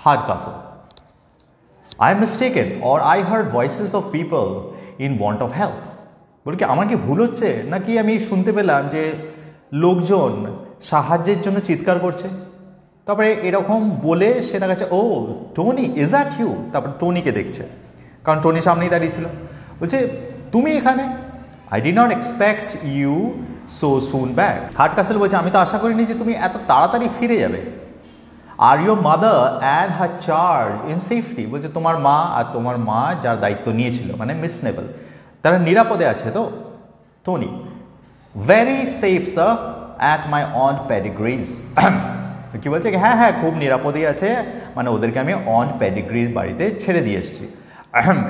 Hardcastle. I am mistaken or I heard voices of people in want of help. বলে কি আমার কি ভুল হচ্ছে নাকি আমি শুনতে পেলাম যে লোকজন সাহায্যের জন্য চিৎকার করছে। তারপরে এরকম বলে সে তার কাছে ও টনি ইজ দ্যাট ইউ, তারপর টনিকে দেখছে কারণ টনি সামনেই দাঁড়িয়েছিল। বলছে তুমি এখানে, I did not expect you so soon back. Hardcastle বলছে আমি তো আশা করিনি যে তুমি এত তাড়াতাড়ি ফিরে যাবে। আর your mother and her charge in safety, বলছে তোমার মা আর তোমার মা যার দায়িত্ব নিয়েছিল মানে মিস নেভেল, তারা নিরাপদে আছে তো? Tony very safe sir at my aunt Pedigree's. কি বলছে হ্যাঁ হ্যাঁ খুব নিরাপদেই আছে, মানে ওদেরকে আমি অন প্যাডিগ্রিজ বাড়িতে ছেড়ে দিয়ে এসেছি।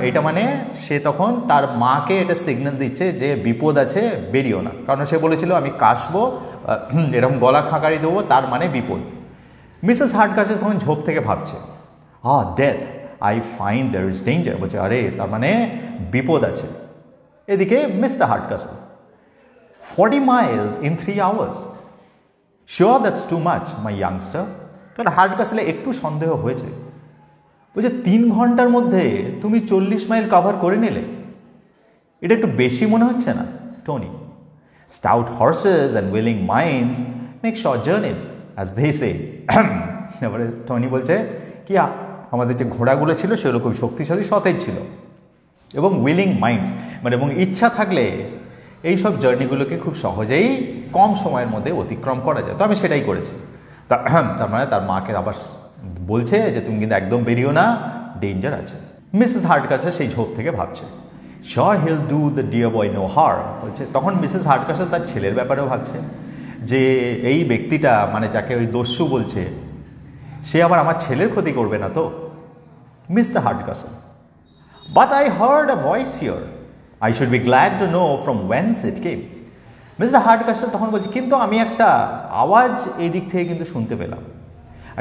এইটা মানে সে তখন তার মাকে এটা সিগন্যাল দিচ্ছে যে বিপদ আছে, বেরিও না, কারণ সে বলেছিল আমি কাশবো এরকম গলা খাঁকারি দেবো, তার মানে বিপদ। মিসেস হার্ডকাসেল তখন ঝোপ থেকে ভাবছে death, I find there is danger, বলছে আরে তার মানে বিপদ আছে। এদিকে Mr Hardcastle 40 miles in 3 hours, sure that's too much my youngster। তাহলে হার্ডকাসেলে একটু সন্দেহ হয়েছে, বলছে 3 ঘন্টার মধ্যে তুমি 40 মাইল কভার করে নিলে, এটা একটু বেশি মনে হচ্ছে না Tony? Stout horses and willing minds make short journeys as they say. এবারে টনি বলছে কি আমাদের যে ঘোড়াগুলো ছিল সেগুলো খুব শক্তিশালী সতেজ ছিল, এবং উইলিং মাইন্ড মানে এবং ইচ্ছা থাকলে এইসব জার্নিগুলোকে খুব সহজেই কম সময়ের মধ্যে অতিক্রম করা যায়। তো আমি সেটাই করেছি। তার মানে তার মাকে আবার বলছে যে তুমি কিন্তু একদম বেরিও না, ডেঞ্জার আছে। মিসেস হার্ডকাসেল সেই ঝোপ থেকে ভাবছে sure he'll do the dear boy no harm, বলছে। তখন মিসেস হার্ডকাসেল তার ছেলের ব্যাপারেও ভাবছে যে এই ব্যক্তিটা মানে যাকে ওই দস্যু বলছে সে আবার আমার ছেলের ক্ষতি করবে না তো? Mister Hardcastle but I heard a voice here, I should be glad to know from whence it came। Mister Hardcastle তখন বলছে কিন্তু আমি একটা আওয়াজ এই দিক থেকে কিন্তু শুনতে পেলাম।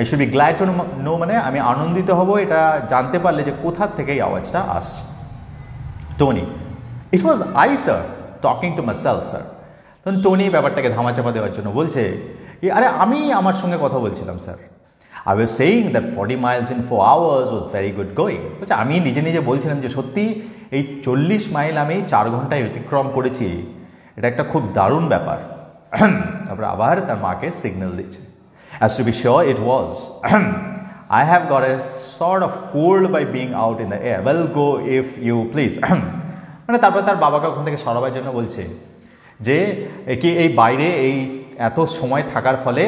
I should be glad to know মানে আমি আনন্দিত হব এটা জানতে পারলে যে কোথার থেকে এই আওয়াজটা আসছে। Tony it was I sir talking to my self sir. তখন টনি ব্যাপারটাকে ধামাচাপা দেওয়ার জন্য বলছে আরে আমি আমার সঙ্গে কথা বলছিলাম sir. I was saying that 40 miles in 4 hours was very good going। বলছে আমি নিজে নিজে বলছিলাম যে সত্যি এই 40 মাইল আমি 4 ঘন্টায় অতিক্রম করেছি, এটা একটা খুব দারুণ ব্যাপার। তারপরে আবার তার মাকে সিগন্যাল দিচ্ছে as to be sure it was I have got a sort of cold by being out in the air, well go if you please। মানে তারপর তার বাবাকে ওখান থেকে সরাবার জন্য বলছে যে কি এই বাইরে এই এত সময় থাকার ফলে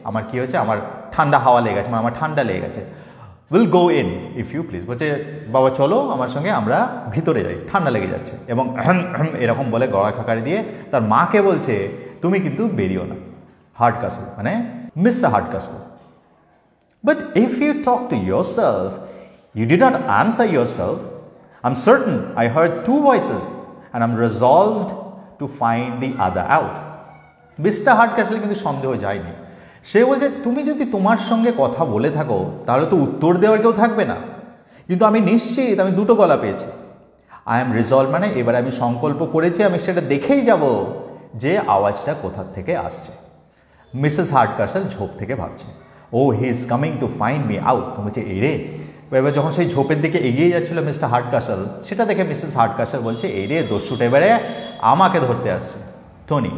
আমার কি হয়েছে, আমার ঠান্ডা হাওয়া লেগে গেছে, মানে আমার ঠান্ডা লেগে গেছে। Will go in if you please, বলছে বাবা চলো আমার সঙ্গে আমরা ভিতরে যাই, ঠান্ডা লেগে যাচ্ছে, এবং এরকম বলে গলা খাকারি দিয়ে তার মাকে বলছে তুমি কিন্তু বেরিও না। হার্ডকাসেল মানে mister Hardcastle but if you talk to yourself you did not answer yourself, I am certain I heard 2 voices and I'm resolved to find the other out। Mister Hardcastle কিন্তু সন্দেহ যায়নি। সে বলছে তুমি যদি তোমার সঙ্গে কথা বলে থাকো তাহলে তো উত্তর দেওয়ার কেউ থাকবে না, কিন্তু আমি নিশ্চিত আমি 2টো গলা পেয়েছি। আই এম রিজলভ মানে এবার আমি সংকল্প করেছি আমি সেটা দেখেই যাব যে আওয়াজটা কোথা থেকে আসছে। মিসেস হার্ডকাসেল ঝোপ থেকে ভাবছে oh he is coming to find me out. তো বলছে এই রে, এবার যখন সেই ঝোপের দিকে এগিয়ে যাচ্ছিল মিস্টার হার্ডকাসেল, সেটা দেখে মিসেস হার্ডকাসেল বলছে এই রে দস্যুটা এবারে আমাকে ধরতে আসছে। Tony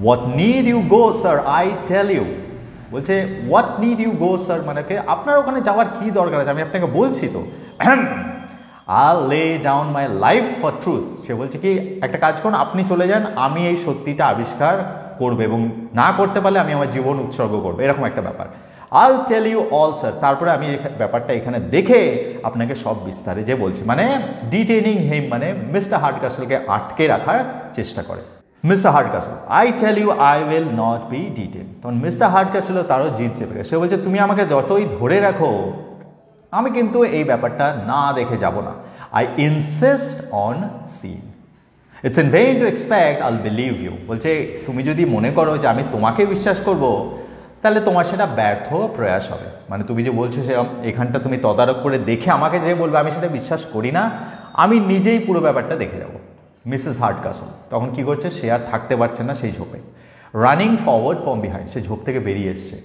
what need you go sir I tell you, বলছে what need you go sir মানে আপনার ওখানে যাওয়ার কি দরকার আছে, আমি আপনাকে বলছি তো। I lay down my life for truth. সে বলছে কি একটা কাজ করুন, আপনি চলে যান, আমি এই সত্যিটা আবিষ্কার করবো এবং না করতে পারলে আমি আমার জীবন উৎসর্গ করবো, এরকম একটা ব্যাপার। আল টেল ইউ অল স্যার, তারপরে আমি ব্যাপারটা এখানে দেখে আপনাকে সব বিস্তারে যে বলছি, মানে ডিটেনিং হিম মানে মিস্টার হার্ডকাসেলকে আটকে রাখার চেষ্টা করে। Mister Hardcastle I tell you I will not be detain. তখন মিস্টার হার্ডকাসেলও তারও জিত চেপে গেছে। সে বলছে তুমি আমাকে যতই ধরে রাখো আমি কিন্তু এই ব্যাপারটা না দেখে যাব না। I insist on seeing, it's in vein two expect আইল বিলিভ ইউ। বলছে তুমি যদি মনে করো যে আমি তোমাকে বিশ্বাস করব তাহলে তোমার সেটা ব্যর্থ প্রয়াস হবে। মানে তুমি যে বলছো সেরকম এখানটা তুমি তদারক করে দেখে আমাকে যে বলবে আমি সেটা বিশ্বাস করি না, আমি নিজেই পুরো ব্যাপারটা দেখে যাব। মিসেস হার্ডকাসেল তখন কি করছে, সে আর থাকতে পারছে না সেই ঝোপে, রানিং ফরওয়ার্ড ফ্রম বিহাইন্ড, সে ঝোপ থেকে বেরিয়ে এসছে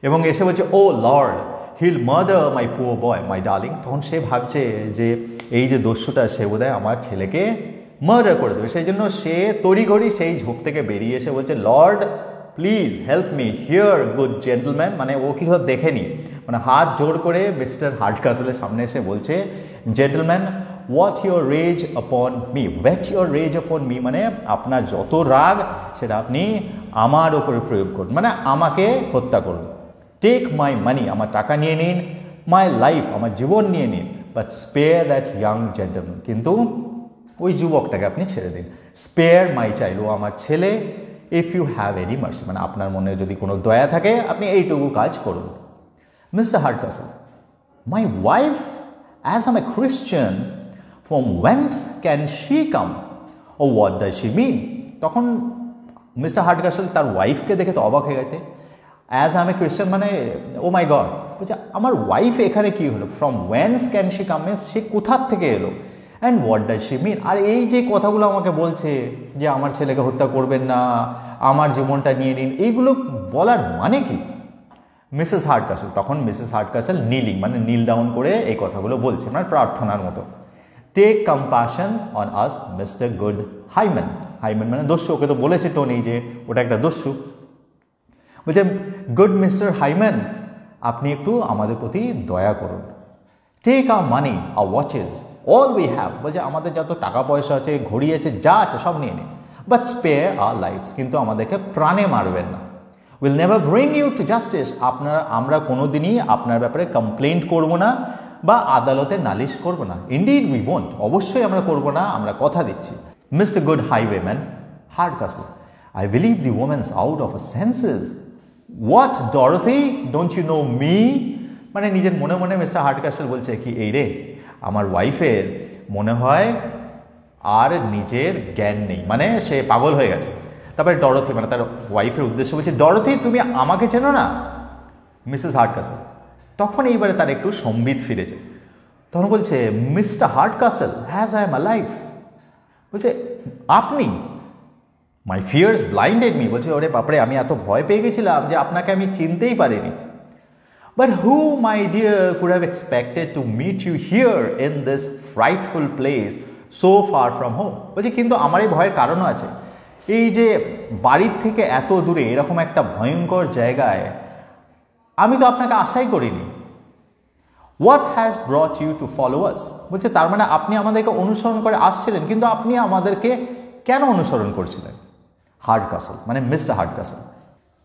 এবং এসে বলছে oh lord he'll murder my poor boy my darling. তখন সে ভাবছে যে এই যে দস্যুটা সে বোধহয় আমার ছেলেকে মার্ডার করে দেবে, সেই জন্য সে তড়িঘড়ি সেই ঝোপ থেকে বেরিয়ে এসে বলছে, Lord please help me here good gentleman. মানে ও কিছু দেখেনি, মানে হাত জোর করে মিস্টার হার্ডকাসলের সামনে এসে বলছে, gentleman what your rage upon me, wait your rage upon me, মানে আপনার যত রাগ সেটা আপনি আমার ওপরে প্রয়োগ করুন, মানে আমাকে হত্যা করুন। টেক মাই মানি, আমার টাকা নিয়ে নিন, মাই লাইফ, আমার জীবন নিয়ে নিন, but spare that young gentleman, কিন্তু ওই যুবকটাকে আপনি ছেড়ে দিন। স্পেয়ার মাই চাইল্ড, ও আমার ছেলে, if you have any mercy, মানে আপনার মনে যদি কোনো দয়া থাকে আপনি এইটুকু কাজ করুন। Mister Hardcastle, my wife as am a Christian, from whence can she come, oh what does she mean. তখন মিস্টার হার্ডকাসল তার ওয়াইফকে দেখে তো অবাক হয়ে গেছে। অ্যাজ আম এ খ্রিশ্চান মানে ও মাই গড, বলছে আমার ওয়াইফ এখানে কি হলো, from whence can she come means সে কোথার থেকে এলো, and what does she mean, আর এই যে কথাগুলো আমাকে বলছে যে আমার ছেলেকে হত্যা করবেন না, আমার জীবনটা নিয়ে নিন, এইগুলো বলার মানে কি? মিসেস হার্ডকাসল, তখন মিসেস হার্ডকাসল নিলিং মানে নীল ডাউন করে এই কথাগুলো বলছে, মানে প্রার্থনার মতো। Take compassion on us Mr good highwayman, highwayman মানে দস্যু, ওকে তো বলেছে টোনি যে ওটা একটা দস্যু। বলছে গুড মিস্টার হাইম্যান, আপনি একটু আমাদের প্রতি দয়া করুন। Take our money, our watches, all we have, বলছে আমাদের যত টাকা পয়সা আছে, ঘড়ি আছে, যা আছে সব নিয়ে নিন, বাট স্পেয়ার আওয়ার লাইফস, কিন্তু আমাদেরকে প্রাণে মারবেন না। Will never bring you to justice, আমরা কোনো দিনই আপনার ব্যাপারে কমপ্লেন্ট করব না বা আদালতে নালিশ করব না। ইনডিড উই ওয়ন্ট, অবশ্যই আমরা করব না, আমরা কথা দিচ্ছি। Mister good highwayman Hardcastle, I believe the woman's out of a senses. What Dorothy, don't you know me, মানে নিজের মনে মনে মিস্টার হার্ডকাসল বলছে কি, এই রে আমার ওয়াইফের মনে হয় আর নিজের জ্ঞান নেই, মানে সে পাগল হয়ে গেছে। তারপরে ডরথি মানে তার ওয়াইফের উদ্দেশ্যে বলছে, ডরথি তুমি আমাকে চেনো না? মিসেস হার্ডকাসল তখন এইবারে তার একটু সম্বিত ফিরেছে, তখন বলছে mister Hardcastle has I am alive, বলছে আপনি, মাই ফিয়ার্স ব্লাইন্ডেড মি, বলছে ওরে বাপরে আমি এত ভয় পেয়ে গেছিলাম যে আপনাকে আমি চিনতেই পারিনি। But who my dear could have expected to meet you here in this frightful place so far from home, বলছে কিন্তু আমার এই ভয়ের কারণও আছে, এই যে বাড়ির থেকে এত দূরে এরকম একটা ভয়ঙ্কর জায়গায় আমি তো আপনাকে আশাই করিনি। What has brought you to follow us, বলছে তার মানে আপনি আমাদেরকে অনুসরণ করে আসছিলেন, কিন্তু আপনি আমাদেরকে কেন অনুসরণ করছিলেন? হার্ডকাসল মানে mister Hardcastle,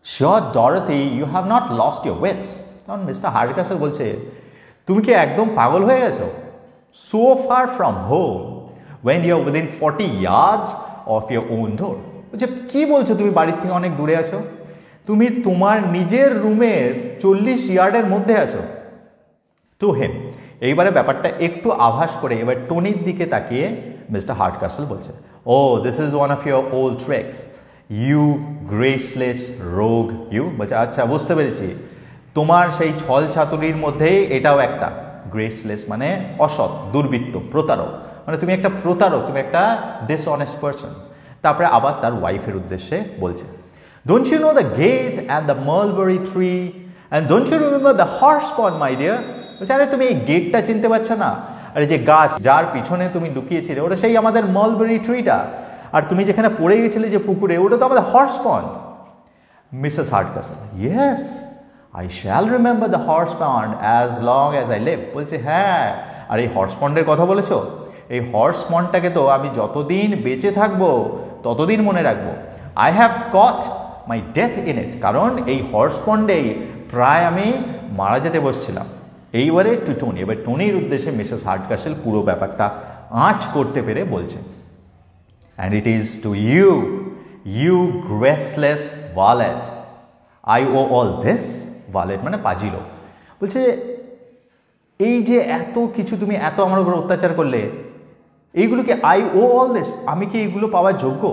sure Dorothy you have not lost your wits. তখন মিস্টার হার্ডকাসল বলছে তুমি কি একদম পাগল হয়ে গেছো? So far from home when you are within 40 yards of your own door, বলছে কী বলছো তুমি বাড়ির থেকে অনেক দূরে আছো, তুমি তোমার নিজের রুমের 40 ইয়ার্ডের মধ্যে আছো। টু হেম, এইবারে ব্যাপারটা একটু আভাস করে এবার টোনির দিকে তাকিয়ে মিস্টার হার্ডকাসল বলছে, oh this is one of your old tricks you graceless rogue you, বলছে আচ্ছা বুঝতে পেরেছি, তোমার সেই ছল ছাতুরির মধ্যেই এটাও একটা, গ্রেসলেস মানে অসৎ, দুর্বৃত্ত, প্রতারক, মানে তুমি একটা প্রতারক, তুমি একটা ডিসঅনেস্ট পারসন। তারপরে আবার তার ওয়াইফের উদ্দেশ্যে বলছে, don't you know the gate and the mulberry tree and don't you remember the horse pond my dear, বলছে আরে তুমি এই গেটটা চিনতে পারছো না? আরে যে গাছ যার পিছনে তুমি লুকিয়েছিলে ওটা সেই আমাদের মালবেরি ট্রিটা, আর তুমি যেখানে পড়ে গেছিলে যে পুকুরে ওটা তো আমাদের horse pond. Missus Hardcastle, yes I shall remember the horse pond as long as I live, বলছে হ্যাঁ, আর এই হর্স পন্ডের কথা বলেছো, এই হর্স পন্ডটাকে তো আমি যতদিন বেঁচে থাকবো ততদিন মনে রাখবো। I have caught my death in it, কারণ এই হর্স পন্ডেই প্রায় আমি মারা যেতে বসছিলাম। এইবারে টু টোনি, এবার টোনির উদ্দেশ্যে মিসেস হার্ডকাসল পুরো ব্যাপারটা আঁচ করতে পেরে বলছে, and it is to you, you graceless varlet, I owe all this, varlet মানে পাজিলো, বলছে এই যে এত কিছু তুমি এত আমার উপর অত্যাচার করলে, এইগুলোকে আই ও অল দিস, আমি কি এইগুলো পাওয়ার যোগ্য?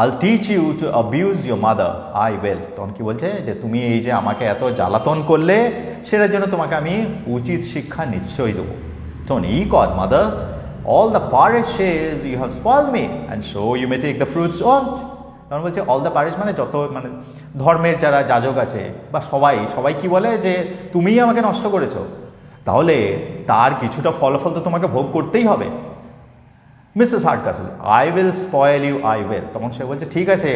I'll teach you to abuse your mother, I will, তখন কি বলছে যে তুমি এই যে আমাকে এত জ্বালাতন করলে সেটার জন্য তোমাকে আমি উচিত শিক্ষা নিশ্চয়ই দেবো। তখন ecod mother, all the parish says you have spoiled me and so you may take the fruits on't, তখন বলছে অল দ্য প্যারিশ মানে যত মানে ধর্মের যারা যাজক আছে বা সবাই কি বলে যে তুমিই আমাকে নষ্ট করেছো, তাহলে তার কিছুটা ফলাফল তো তোমাকে ভোগ করতেই হবে। Missus Hardcastle, I will spoil you, I will. তখন সে বলছে ঠিক আছে,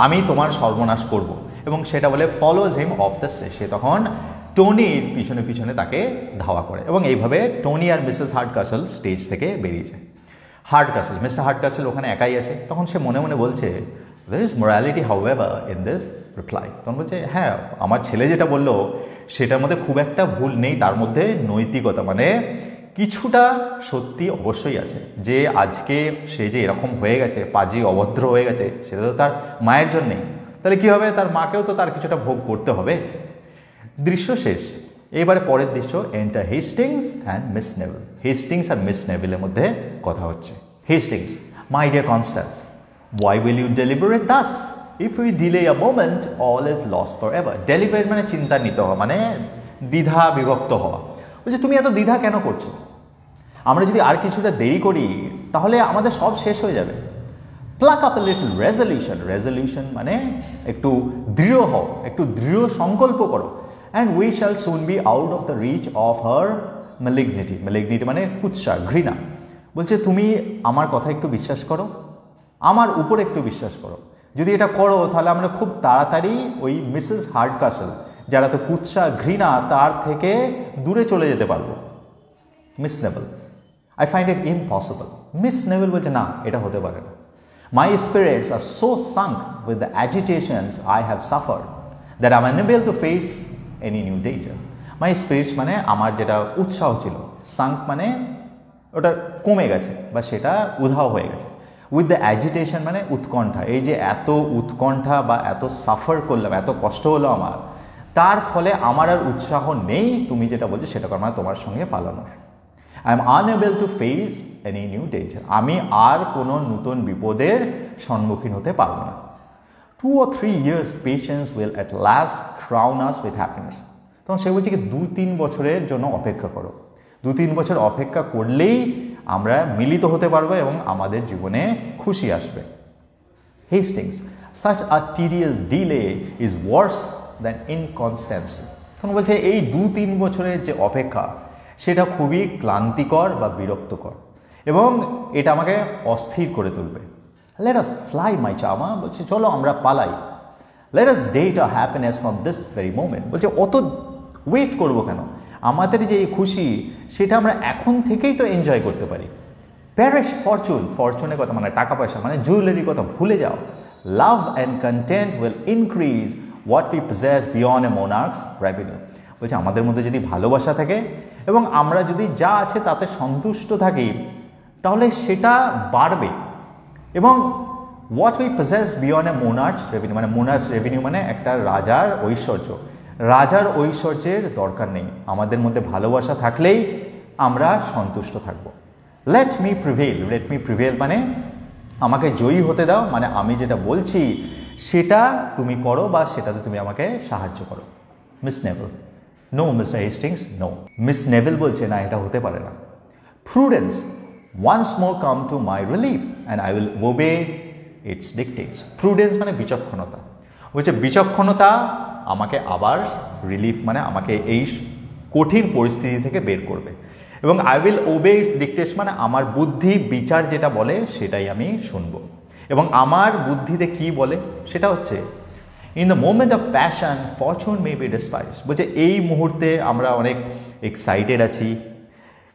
আমি তোমার সর্বনাশ করব, এবং সেটা বলে follows him off the stage. সে তখন টনির পিছনে পিছনে তাকে ধাওয়া করে, এবং এইভাবে টনি আর মিসেস হার্ডকাসল স্টেজ থেকে বেরিয়ে যায়। হার্ডকাসল, মিস্টার হার্ডকাসল ওখানে একাই আছে। তখন সে মনে মনে বলছে there is morality however in this reply। তখন বলছে হ্যাঁ, আমার ছেলে যেটা বললো সেটার মধ্যে খুব একটা ভুল নেই, তার মধ্যে নৈতিকতা মানে কিছুটা সত্যি অবশ্যই আছে, যে আজকে সে যে এরকম হয়ে গেছে, পাজি অভদ্র হয়ে গেছে, সেটা তো তার মায়ের জন্যেই। তাহলে কী হবে, তার মাকেও তো তার কিছুটা ভোগ করতে হবে। দৃশ্য শেষ। এবারে পরের দৃশ্য, enter Hastings and miss Neville. Hastings আর মিস নেভিলের মধ্যে কথা হচ্ছে। Hastings, my dear Constance, why will you deliberate thus? If we delay a moment, all is lost forever. Deliberate মানে চিন্তান্বিত হওয়া, মানে দ্বিধা বিভক্ত হওয়া। বলছে তুমি এত দ্বিধা কেন করছো? আমরা যদি আর কিছুটা দেরি করি তাহলে আমাদের সব শেষ হয়ে যাবে। Pluck up a little resolution. Resolution মানে একটু দৃঢ় হও, একটু দৃঢ় সংকল্প করো। And we shall soon be out of the reach of her malignity. Malignity মানে কুৎসা, ঘৃণা। বলছে তুমি আমার কথা একটু বিশ্বাস করো, আমার উপর একটু বিশ্বাস করো। যদি এটা করো তাহলে আমরা খুব তাড়াতাড়ি ওই মিসেস হার্ডকাসল, যারা তো কুৎসা ঘৃণা, তার থেকে দূরে চলে যেতে পারবো। Miss Neville, I find it impossible. Miss Neville বলছে না, এটা হতে পারে না। My spirits are so sunk with the agitations I have suffered that I am unable to face any new danger. My spirits মানে আমার যেটা উৎসাহ ছিল, সাঙ্ক মানে ওটা কমে গেছে বা সেটা উধাও হয়ে গেছে। উইথ দ্য অ্যাজিটেশন মানে উৎকণ্ঠা, এই যে এত উৎকণ্ঠা বা এত সাফার করলাম, এত কষ্ট হলো আমার, তার ফলে আমার আর উৎসাহ নেই তুমি যেটা বলছো সেটা মানে তোমার সঙ্গে পালানোর। I am unable to face any new danger, আমি আর কোনো নতুন বিপদের সম্মুখীন হতে পারবো না। 2 or 3 years patience will at last crown us with happiness. তখন সে বলছে কি 2-3 বছরের জন্য অপেক্ষা করো, 2-3 বছর অপেক্ষা করলেই আমরা মিলিত হতে পারবো এবং আমাদের জীবনে খুশি আসবে। Hastings, such a tedious delay is worse than inconstancy। তখন বলছে এই 2-3 বছরের যে অপেক্ষা সেটা খুবই ক্লান্তিকর বা বিরক্তকর, এবং এটা আমাকে অস্থির করে তুলবে। Let us fly my charmer, বলছে চলো আমরা পালাই। Let us date our happiness from this very moment। বলছে অত ওয়েট করবো কেন, আমাদের যে এই খুশি সেটা আমরা এখন থেকেই তো এনজয় করতে পারি। প্যারিশ ফরচুন, ফরচুনের কথা মানে টাকা পয়সা মানে জুয়েলারির কথা ভুলে যাও। Love and content will increase what we possess beyond a monarch's revenue. বলছে আমাদের মধ্যে যদি ভালোবাসা থাকে এবং আমরা যদি যা আছে তাতে সন্তুষ্ট থাকি তাহলে সেটা বাড়বে। এবং what we possess beyond a monarch's revenue মানে মোনার্কস রেভিনিউ মানে একটা রাজার ঐশ্বর্য, রাজার ঐশ্বর্যের দরকার নেই, আমাদের মধ্যে ভালোবাসা থাকলেই আমরা সন্তুষ্ট থাকব। Let me prevail, let me prevail মানে আমাকে জয়ী হতে দাও, মানে আমি যেটা বলছি সেটা তুমি করো বা সেটাতে তুমি আমাকে সাহায্য করো। Miss Neville, no mister Hastings, no. Miss Neville বলছে না, এটা হতে পারে না। Prudence, once more come to my relief and I will obey its dictates. Prudence মানে বিচক্ষণতা, বলছে বিচক্ষণতা আমাকে আবার রিলিফ মানে আমাকে এই কঠিন পরিস্থিতি থেকে বের করবে, এবং আই উইল ওবে ইটস ডিকটেটস মানে আমার বুদ্ধি বিচার যেটা বলে সেটাই আমি শুনব। এবং আমার বুদ্ধিতে কি বলে সেটা হচ্ছে in the moment of passion fortune may be despise. বলছে এই মুহূর্তে আমরা অনেক এক্সাইটেড আছি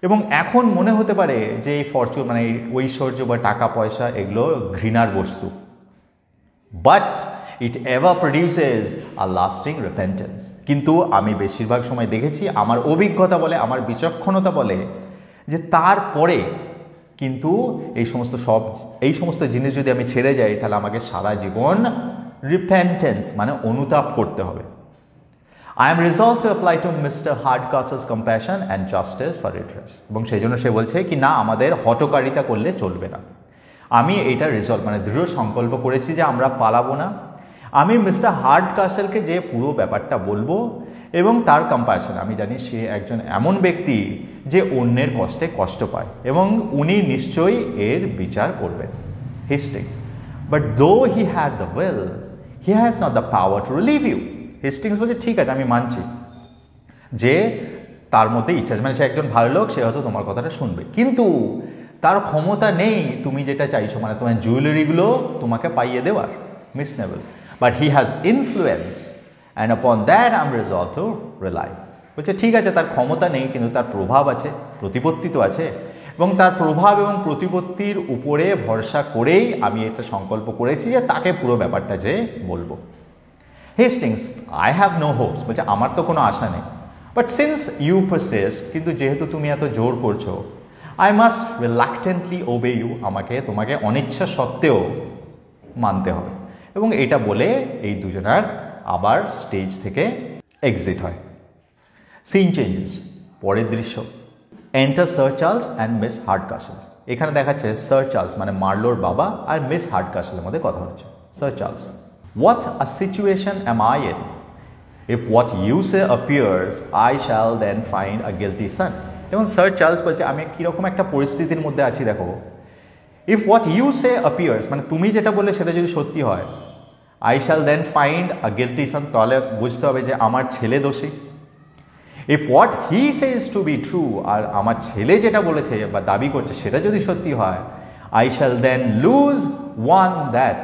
এবং এখন মনে হতে পারে যে এই ফরচুন মানে ঐশ্বর্য বা টাকা পয়সা এগুলো ঘৃণার বস্তু, but it ever produces a lasting repentance. কিন্তু আমি বেশিরভাগ সময় দেখেছি, আমার অভিজ্ঞতা বলে, আমার বিচক্ষণতা বলে যে তারপরে কিন্তু এই সমস্ত জিনিস যদি আমি ছেড়ে যাই তাহলে আমাকে সারা জীবন রিপেন্টেন্স মানে অনুতাপ করতে হবে। I am resolved to apply to Mr. Hardcastle's compassion and justice for redress। এবং সেই জন্য সে বলছে কি না, আমাদের হঠকারিতা করলে চলবে না। আমি এটা রিজলভ মানে দৃঢ় সংকল্প করেছি যে আমরা পালাবো না। আমি মিস্টার হার্ডকাসলকে যে পুরো ব্যাপারটা বলবো এবং তার কম্প্যাশন, আমি জানি সে একজন এমন ব্যক্তি যে অন্যের কষ্টে কষ্ট পায় এবং উনি নিশ্চয়ই এর বিচার করবেন। Hastings, but though he had the will he has not the power to relieve you. Hastings বলছে ঠিক আছে আমি মানছি যে তার মধ্যে ইচ্ছা আছে, মানে সে একজন ভালো লোক, সে হয়তো তোমার কথাটা শুনবে, কিন্তু তার ক্ষমতা নেই তুমি যেটা চাইছো, মানে তোমার জুয়েলারিগুলো তোমাকে পাইয়ে দেওয়ার। Miss naval, but he has influence and আপন that I M resolve two rely. বলছে ঠিক আছে তার ক্ষমতা নেই কিন্তু তার প্রভাব আছে, প্রতিপত্তি তো আছে, এবং তার প্রভাব এবং প্রতিপত্তির উপরে ভরসা করেই আমি এটা সংকল্প করেছি যে তাকে পুরো ব্যাপারটা যে বলবো। Hastings, I have no hopes, বলছে আমার তো কোনো আশা নেই, বাট সিন্স ইউ পারসিস্ট, কিন্তু যেহেতু তুমি এত জোর করছো, আই মাস্ট রিলাক্টেন্টলি ওবে ইউ, আমাকে তোমাকে অনিচ্ছা সত্ত্বেও মানতে হবে। এবং এটা বলে এই দুজনার আবার স্টেজ থেকে এক্সিট হয়। সিন চেঞ্জেস, পরের দৃশ্য, enter sir Charles and miss Hardcastle. এখানে দেখাচ্ছে স্যার চার্লস মানে মার্লোর বাবা আর মিস হার্ডকাসলের মধ্যে কথা হচ্ছে। Sir Charles, what a situation am I in? If what you say appears I shall then find a guilty son. এবং স্যার চার্লস বলছে আমি কীরকম একটা পরিস্থিতির মধ্যে আছি দেখো। If what you say appears, মানে তুমি যেটা বললে সেটা যদি সত্যি হয়, I shall then find a guilty son, তাহলে বুঝতে হবে যে আমার ছেলে দোষী। If what he says to be true, আর আমার ছেলে যেটা বলেছে বা দাবি করছে সেটা যদি সত্যি হয়, I shall then lose one that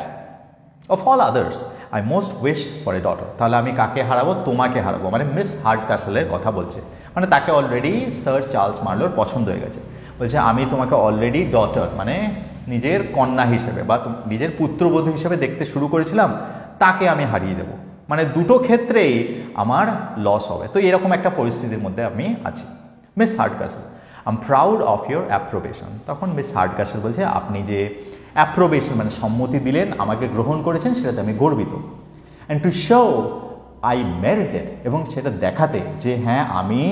of all others I most wish for a daughter. তাহলে আমি কাকে হারাবো? তোমাকে হারাবো, মানে মিস হার্ডকাসলের কথা বলছে, মানে তাকে অলরেডি স্যার চার্লস মার্লোর পছন্দ হয়ে গেছে। বলছে আমি তোমাকে অলরেডি ডটার মানে নিজের কন্যা হিসেবে বা নিজের পুত্রবধূ হিসেবে দেখতে শুরু করেছিলাম, তাকে আমি হারিয়ে দেবো, মানে দুটো ক্ষেত্রেই আমার লস হবে। তো এরকম একটা পরিস্থিতির মধ্যে আমি আছি। Miss Hardcastle, I am proud of your approbation. তখন মিস হার্ডকাসল বলছে আপনি যে অ্যাপ্রোবেশন মানে সম্মতি দিলেন, আমাকে গ্রহণ করেছেন, সেটাতে আমি গর্বিত। অ্যান্ড টু শো আই মেরিটেড, এবং সেটা দেখাতে যে হ্যাঁ আমি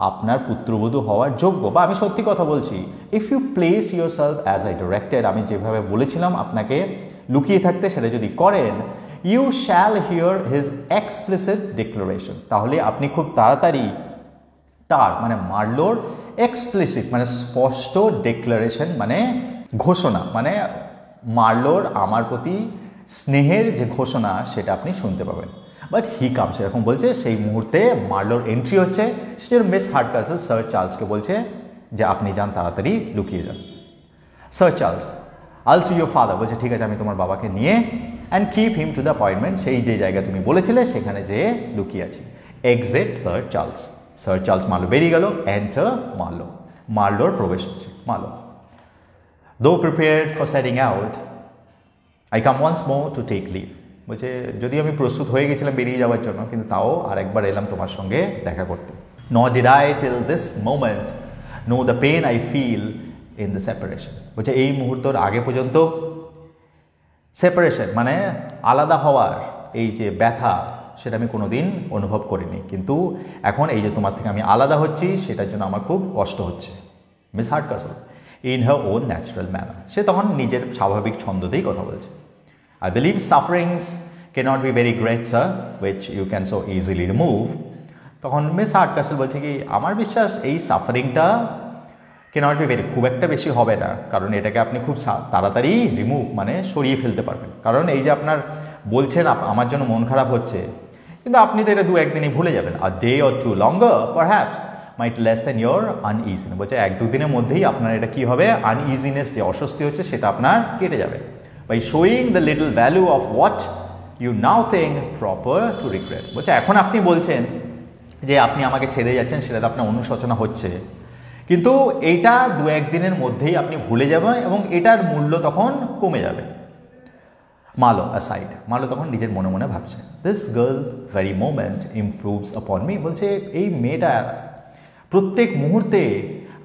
আপনার পুত্রবধূ হওয়ার যোগ্য বা আমি সত্যি কথা বলছি। If you place yourself as I directed, আমি যেভাবে বলেছিলাম আপনাকে লুকিয়ে থাকতে, সেটা যদি করেন, you shall hear his explicit declaration, তাহলে আপনি খুব তাড়াতাড়ি তার মানে মার্লোর এক্সপ্লিসিট মানে স্পষ্ট ডিক্লারেশন মানে ঘোষণা, মানে মার্লোর আমার প্রতি স্নেহের যে ঘোষণা সেটা আপনি শুনতে পাবেন। বাট হি কামস, এরকম বলছে, সেই মুহূর্তে মার্লোর এন্ট্রি হচ্ছে। সেটা মিস হার্ডকাসল স্যার চার্লসকে বলছে যে আপনি যান, তাড়াতাড়ি লুকিয়ে যান। Sir Charles, all to your father, বলছে ঠিক আছে আমি তোমার বাবাকে নিয়ে and keep him to the appointment, সেই যে জায়গা তুমি বলেছিলে সেখানে যেয়ে লুকিয়ে আছি। Exit sir Charles. Sir Charles Marlow বেরিয়ে গেল। এন্টার মার্লো, মার্লোর প্রবেশ হচ্ছে। Marlow, though prepared for setting out I come once more to take leave, বলছে যদি আমি প্রস্তুত হয়ে গেছিলাম বেরিয়ে যাওয়ার জন্য, কিন্তু তাও আরেকবার এলাম তোমার সঙ্গে দেখা করতে। Not did I till this moment know the pain I feel in the separation, বলছে এই মুহূর্তের আগে পর্যন্ত সেপারেশন মানে আলাদা হওয়ার এই যে ব্যথা, সেটা আমি কোনো দিন অনুভব করিনি, কিন্তু এখন এই যে তোমার থেকে আমি আলাদা হচ্ছি সেটার জন্য আমার খুব কষ্ট হচ্ছে। Miss Hardcastle in her own natural manner, সে তখন নিজের স্বাভাবিক ছন্দতেই কথা বলছে। I believe sufferings cannot be very great, sir, which you can so easily remove. তখন মিস হার্ডকাসল বলছে কি আমার বিশ্বাস এই সাফারিংটা ক্যানট বি ভেরি, খুব একটা বেশি হবে না, কারণ এটাকে আপনি খুব তাড়াতাড়ি রিমুভ মানে সরিয়ে ফেলতে পারবেন। কারণ এই যে আপনার বলছেন আমার জন্য মন খারাপ হচ্ছে, কিন্তু আপনি তো এটা দু একদিনই ভুলে যাবেন। A day or two longer perhaps might lessen your uneasiness, বলছে এক দুদিনের মধ্যেই আপনার এটা কি হবে, আনইজিনেস যে অস্বস্তি হচ্ছে সেটা আপনার কেটে যাবে। By showing the little value of what you now think proper to regret, বলছে এখন আপনি বলছেন যে আপনি আমাকে ছেড়ে যাচ্ছেন, সেটাতে আপনার অনুশোচনা হচ্ছে, কিন্তু এইটা দু একদিনের মধ্যেই আপনি ভুলে যাবেন এবং এটার মূল্য তখন কমে যাবে। মার্লো অ্যাসাইড, মার্লো তখন নিজের মনে মনে ভাবছে this girl very moment improves আপন মি, বলছে এই মেয়েটা প্রত্যেক মুহূর্তে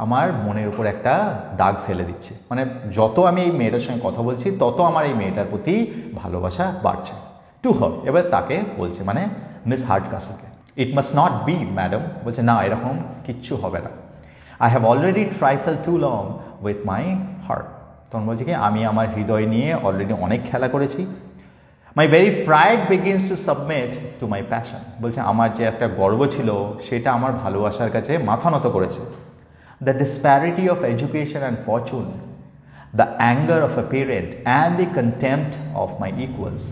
আমার মনের উপর একটা দাগ ফেলে দিচ্ছে, মানে যত আমি এই মেয়েটার সঙ্গে কথা বলছি তত আমার এই মেয়েটার প্রতি ভালোবাসা বাড়ছে। টু হার, এবার তাকে বলছে মানে মিস হার্ডকাসলকে, it must not be madam, বলছে না এরকম কিচ্ছু হবে না। I have already trifle too long with my heart, তখন বলছে কি আমি আমার হৃদয় নিয়ে অলরেডি অনেক খেলা করেছি। মাই very pride begins to submit to my passion, বলছে আমার যে একটা গর্ব ছিল সেটা আমার ভালোবাসার কাছে মাথা নত করেছে। The disparity of education and fortune, the anger of a parent and the contempt of my equals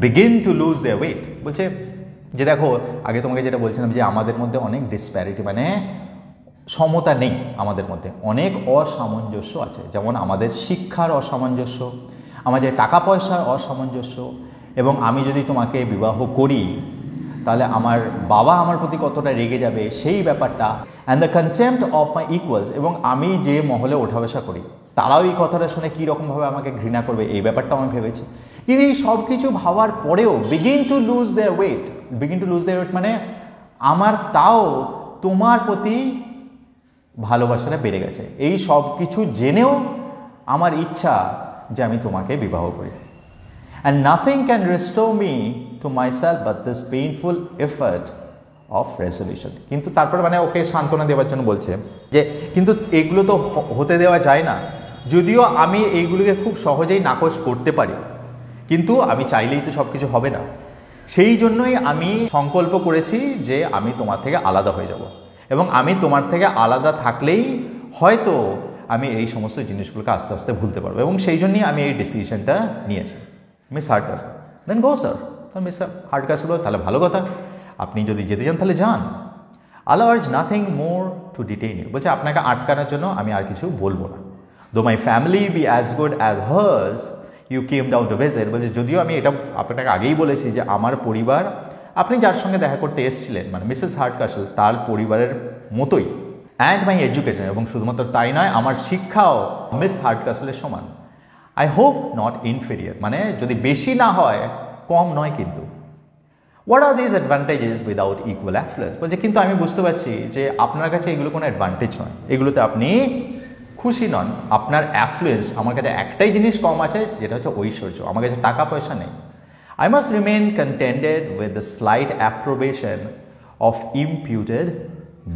begin to lose their weight. বলছে যে দেখো, আগে তোমাকে যেটা বলছিলাম যে আমাদের মধ্যে অনেক ডিসপ্যারিটি, মানে সমতা নেই, আমাদের মধ্যে অনেক অসামঞ্জস্য আছে। যেমন আমাদের শিক্ষার অসামঞ্জস্য, আমাদের টাকা পয়সার অসামঞ্জস্য, এবং আমি যদি তোমাকে বিবাহ করি তাহলে আমার বাবা আমার প্রতি কতটা রেগে যাবে সেই ব্যাপারটা, and the contempt of my equals, এবং আমি যে মহলে ওঠা বসা করি তারাও এই কথাটা শুনে কীরকমভাবে আমাকে ঘৃণা করবে, এই ব্যাপারটাও আমি ভেবেছি। কিন্তু এই সব কিছু ভাবার পরেও begin to lose their weight, মানে আমার তাও তোমার প্রতি ভালোবাসাটা বেড়ে গেছে। এই সব কিছু জেনেও আমার ইচ্ছা যে আমি তোমাকে বিবাহ করি। And nothing can restore me to myself but this painful effort of resolution. কিন্তু তারপর মানে ওকে সান্ত্বনা দেওয়ার জন্য বলছে যে কিন্তু এগুলো তো হতে দেওয়া যায় না, যদিও আমি এইগুলোকে খুব সহজেই নাকচ করতে পারি, কিন্তু আমি চাইলেই তো সব কিছু হবে না। সেই জন্যই আমি সংকল্প করেছি যে আমি তোমার থেকে আলাদা হয়ে যাব, এবং আমি তোমার থেকে আলাদা থাকলেই হয়তো আমি এই সমস্ত জিনিসগুলোকে আস্তে আস্তে ভুলতে পারবো, এবং সেই জন্যই আমি এই ডিসিশনটা নিয়েছি। Miss Hardcastle, then go sir. Miss Hardcastle, তাহলে ভালো কথা, আপনি যদি যেতে চান তাহলে যান। I'll urge nothing more to detain you, বলছে আপনাকে আটকানোর জন্য আমি আর কিছু বলবো না। Though my family be as good as hers you came down to visit, বলছে যদিও আমি এটা আপনাকে আগেই বলেছি যে আমার পরিবার, আপনি যার সঙ্গে দেখা করতে এসেছিলেন মানে মিসেস হার্ডকাসল, তার পরিবারের মতোই। অ্যান্ড মাই এডুকেশন, এবং শুধুমাত্র তাই নয়, আমার শিক্ষাও মিস হার্ডকাসলের সমান। আই হোপ নট ইনফেরিয়ার, মানে যদি বেশি না হয়, কম নয় কিন্তু। What are this advantages without equal affluence, বলছে কিন্তু আমি বুঝতে পারছি যে আপনার কাছে এগুলো কোনো অ্যাডভান্টেজ নয়, এগুলোতে আপনি খুশি নন। আপনার অ্যাফ্লুয়েন্স, আমার কাছে একটাই জিনিস কম আছে, যেটা হচ্ছে ঐশ্বর্য, আমার কাছে টাকা পয়সা নেই। I must remain contented with the slight approbation of imputed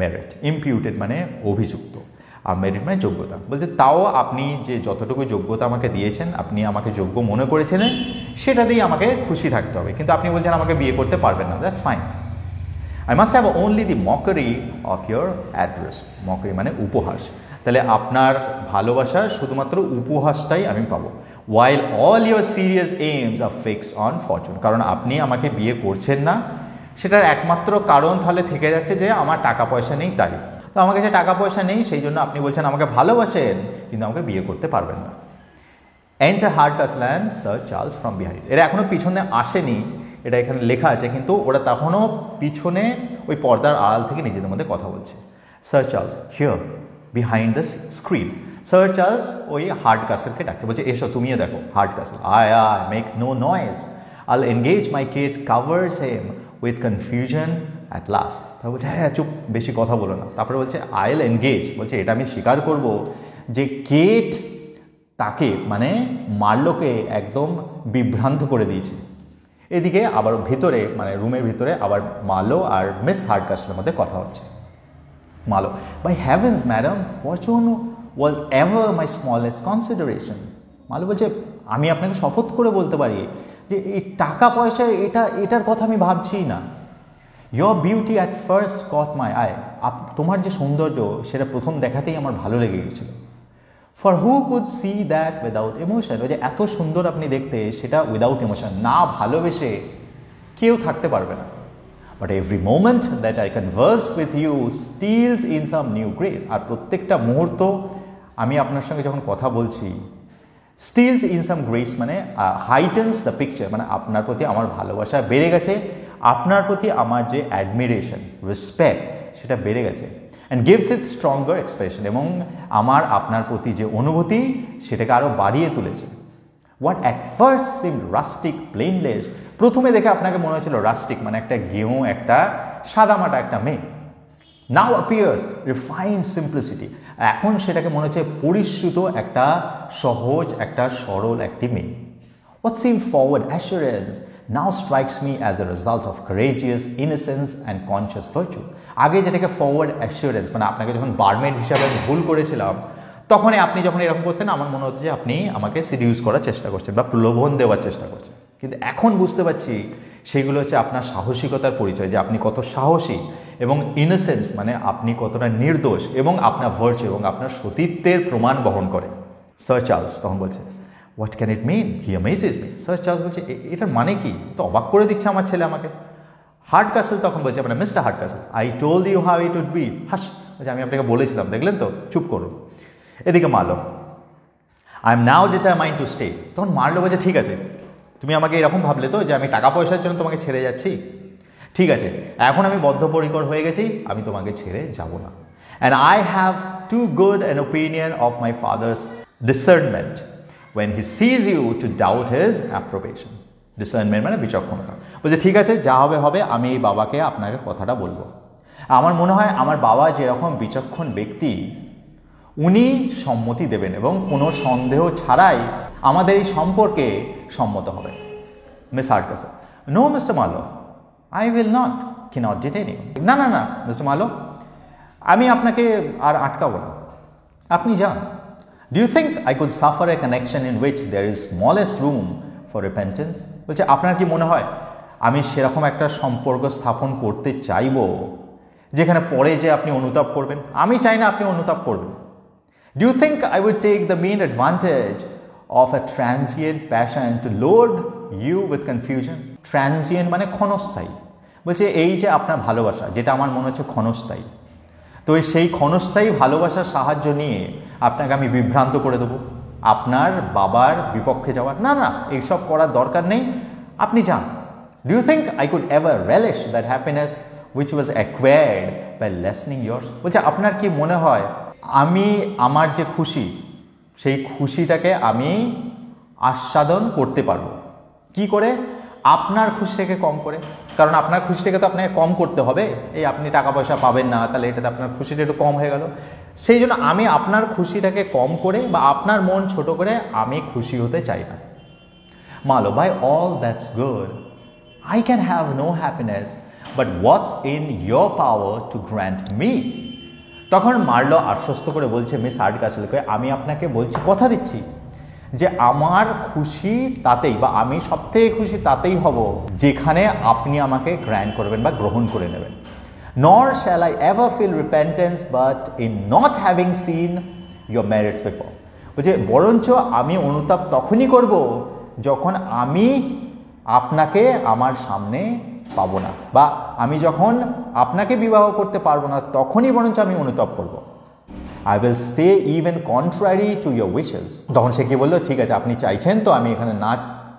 merit. Imputed মানে অভিযুক্ত, আর মেরিট মানে যোগ্যতা। বলছে তাও আপনি যে যতটুকু যোগ্যতা আমাকে দিয়েছেন, আপনি আমাকে যোগ্য মনে করেছিলেন, সেটা দিয়ে আমাকে খুশি থাকতে হবে, কিন্তু আপনি বলছেন আমাকে বিয়ে করতে পারবেন না। That's fine. I must have only the mockery of your address. মকরি মানে উপহাস। তাহলে আপনার ভালোবাসার শুধুমাত্র উপহাসটাই আমি পাবো। While all your serious aims are fixed on fortune, কারণ আপনি আমাকে বিয়ে করছেন না, সেটার একমাত্র কারণ তাহলে থেকে যাচ্ছে যে আমার টাকা পয়সা নেই তাই। তো আমার কাছে টাকা পয়সা নেই, সেই জন্য আপনি বলছেন আমাকে ভালোবাসেন, কিন্তু আমাকে বিয়ে করতে পারবেন না। Enter Hardcastle and Sir Charles from behind. এটা এখনও পিছনে আসেনি, এটা এখানে লেখা আছে, কিন্তু ওরা তখনও পিছনে ওই পর্দার আড়াল থেকে নিজেদের মধ্যে কথা বলছে। Sir Charles, here, behind this screen. Sir Charles ওই হার্ডকাসলকে ডাকছে, বলছে এসো তুমিও দেখো। Hardcastle, I make no noise, I'll engage my kid covers him with confusion at last. তারপর বলছে হ্যাঁ চুপ, বেশি কথা বলো না। তারপরে বলছে I'll engage, বলছে এটা আমি স্বীকার করব যে কেট তাকে মানে মার্লোকে একদম বিভ্রান্ত করে দিয়েছে। এদিকে আবার ভিতরে মানে রুমের ভিতরে আবার মার্লো আর মিস হার্ডকাসলের মধ্যে কথা হচ্ছে। Marlowe, by heavens madam, fortune was ever my smallest consideration. Marlowe বলছে আমি আপনাকে শপথ করে বলতে পারি যে এই টাকা পয়সা এটার কথা আমি ভাবছি না। Your beauty at first caught my eye. তোমার যে সৌন্দর্য সেটা প্রথম দেখাতেই আমার ভালো লেগে গেছিল। For who could see that without emotion? ওই যে এত সুন্দর আপনি দেখতে, সেটা উইদাউট ইমোশন, না ভালোবেসে কেউ থাকতে পারবে না। But every moment that I converse with you steals in some new grace. আর প্রত্যেকটা মুহূর্ত আমি আপনার সঙ্গে যখন কথা বলছি, steals in some grace মানে heightens the picture, মানে আপনার প্রতি আমার ভালোবাসা বেড়ে গেছে, আপনার প্রতি আমার যে অ্যাডমিরেশন, রেসপেক্ট, সেটা বেড়ে গেছে। And gives it stronger expression, এবং আমার আপনার প্রতি যে অনুভূতি সেটাকে আরও বাড়িয়ে তুলেছে। What at first seem rustic plainness, প্রথমে দেখে আপনাকে মনে হচ্ছিল রাস্টিক মানে একটা গেঁয়ো, একটা সাদামাটা একটা মেয়ে। নাও অ্যাপিয়ার্স রিফাইন্ড সিম্পলিসিটি, এখন সেটাকে মনে হচ্ছে পরিশ্রুত একটা সহজ, একটা সরল একটি মেয়ে। What seemed forward assurance now strikes me as the result of courageous innocence and conscious virtue. আগে যেটাকে ফরওয়ার্ড অ্যাসিওরেন্স মানে আপনাকে যখন বারমেড হিসাবে ভুল করেছিলাম, তখনই আপনি যখন এরকম করতেন আমার মনে হতো যে আপনি আমাকে সিডিউস করার চেষ্টা করছেন বা প্রলোভন দেওয়ার চেষ্টা করছেন, কিন্তু এখন বুঝতে পারছি সেগুলো হচ্ছে আপনার সাহসিকতার পরিচয়, যে আপনি কত সাহসী, এবং ইনোসেন্স মানে আপনি কতটা নির্দোষ, এবং আপনার ভার্চু এবং আপনার সতীত্বের প্রমাণ বহন করে। স্যার চার্লস তখন বলছে, what can it mean, he amazes me. Sir Charles বলছে, এটার মানে কি? তো অবাক করে দিচ্ছে আমার ছেলে আমাকে। হার্ডকাসল তখন বলছে, মানে mister Hardcastle, I told you how it would be. Hush, বলছে আমি আপনাকে বলেছিলাম, দেখলেন তো, চুপ করুন। এদিকে মারলো, I am now determined to stay. তখন মারলো বলছে, ঠিক আছে, তুমি আমাকে এরকম ভাবলে তো যে আমি টাকা পয়সার জন্য তোমাকে ছেড়ে যাচ্ছি? ঠিক আছে, এখন আমি বদ্ধপরিকর হয়ে গেছি, আমি তোমাকে ছেড়ে যাব না। And I have too good an opinion of my father's discernment when he sees you to doubt his approbation. Discernment মানে বিচক্ষণতা। বলছে ঠিক আছে, যা হবে হবে, আমি এই বাবাকে আপনাকে কথাটা বলবো। আমার মনে হয় আমার বাবা যেরকম বিচক্ষণ ব্যক্তি, উনি সম্মতি দেবেন এবং কোনো সন্দেহ ছাড়াই আমাদের এই সম্পর্কে সম্মত হবে। Miss Hardcastle, no mister Marlow, I will not cannot detain you. না না না মিস্টার মার্লো, আমি আপনাকে আর আটকাবো না, আপনি যান। Do you think I could suffer a connection in which there is smallest room for repentance? বলছে আপনার কি মনে হয় আমি সেরকম একটা সম্পর্ক স্থাপন করতে চাইবো যেখানে পরে যে আপনি অনুতাপ করবেন? আমি চাই না আপনি অনুতাপ করবেন। Do you think I would take the mean advantage of a transient passion to load you with confusion? Transient মানে ক্ষণস্থায়ী। বলছে এই যে আপনার ভালোবাসা, যেটা আমার মনে হচ্ছে ক্ষণস্থায়ী, তো সেই ক্ষণস্থায়ী ভালোবাসার সাহায্য নিয়ে আপনাকে আমি বিভ্রান্ত করে দেবো, আপনার বাবার বিপক্ষে যাওয়ার? না না, এইসব করার দরকার নেই, আপনি যান। Do you think I could ever relish that happiness which was acquired by lessening yours? বলছে আপনার কি মনে হয় আমি আমার যে খুশি, সেই খুশিটাকে আমি আস্বাদন করতে পারবো কি করে? আপনার খুশিটাকে কম করে। কারণ আপনার খুশিটাকে তো আপনাকে কম করতে হবে, এই আপনি টাকা পয়সা পাবেন না, তাহলে এটাতে আপনার খুশিটা একটু কম হয়ে গেল। সেই জন্য আমি আপনার খুশিটাকে কম করে বা আপনার মন ছোট করে আমি খুশি হতে চাই না। Marlow, by all that's good, I can have no happiness, but what's in your power to grant me? তখন মার্লো আশ্বস্ত করে বলছে মিস হার্ডকাসলকে, আমি আপনাকে বলছি, কথা দিচ্ছি যে আমার খুশি তাতেই, বা আমি সবথেকে খুশি তাতেই হব যেখানে আপনি আমাকে গ্র্যান্ট করবেন বা গ্রহণ করে নেবেন। Nor shall I ever feel repentance but in not having seen your merits before. বলছে বরঞ্চ আমি অনুতাপ তখনই করব যখন আমি আপনাকে আমার সামনে পাবো না, বা আমি যখন আপনাকে বিবাহ করতে পারবো না, তখনই বরঞ্চ আমি অনুতাপ করব। I will stay even contrary to your wishes. তখন সে কি বললো, ঠিক আছে আপনি চাইছেন তো আমি এখানে না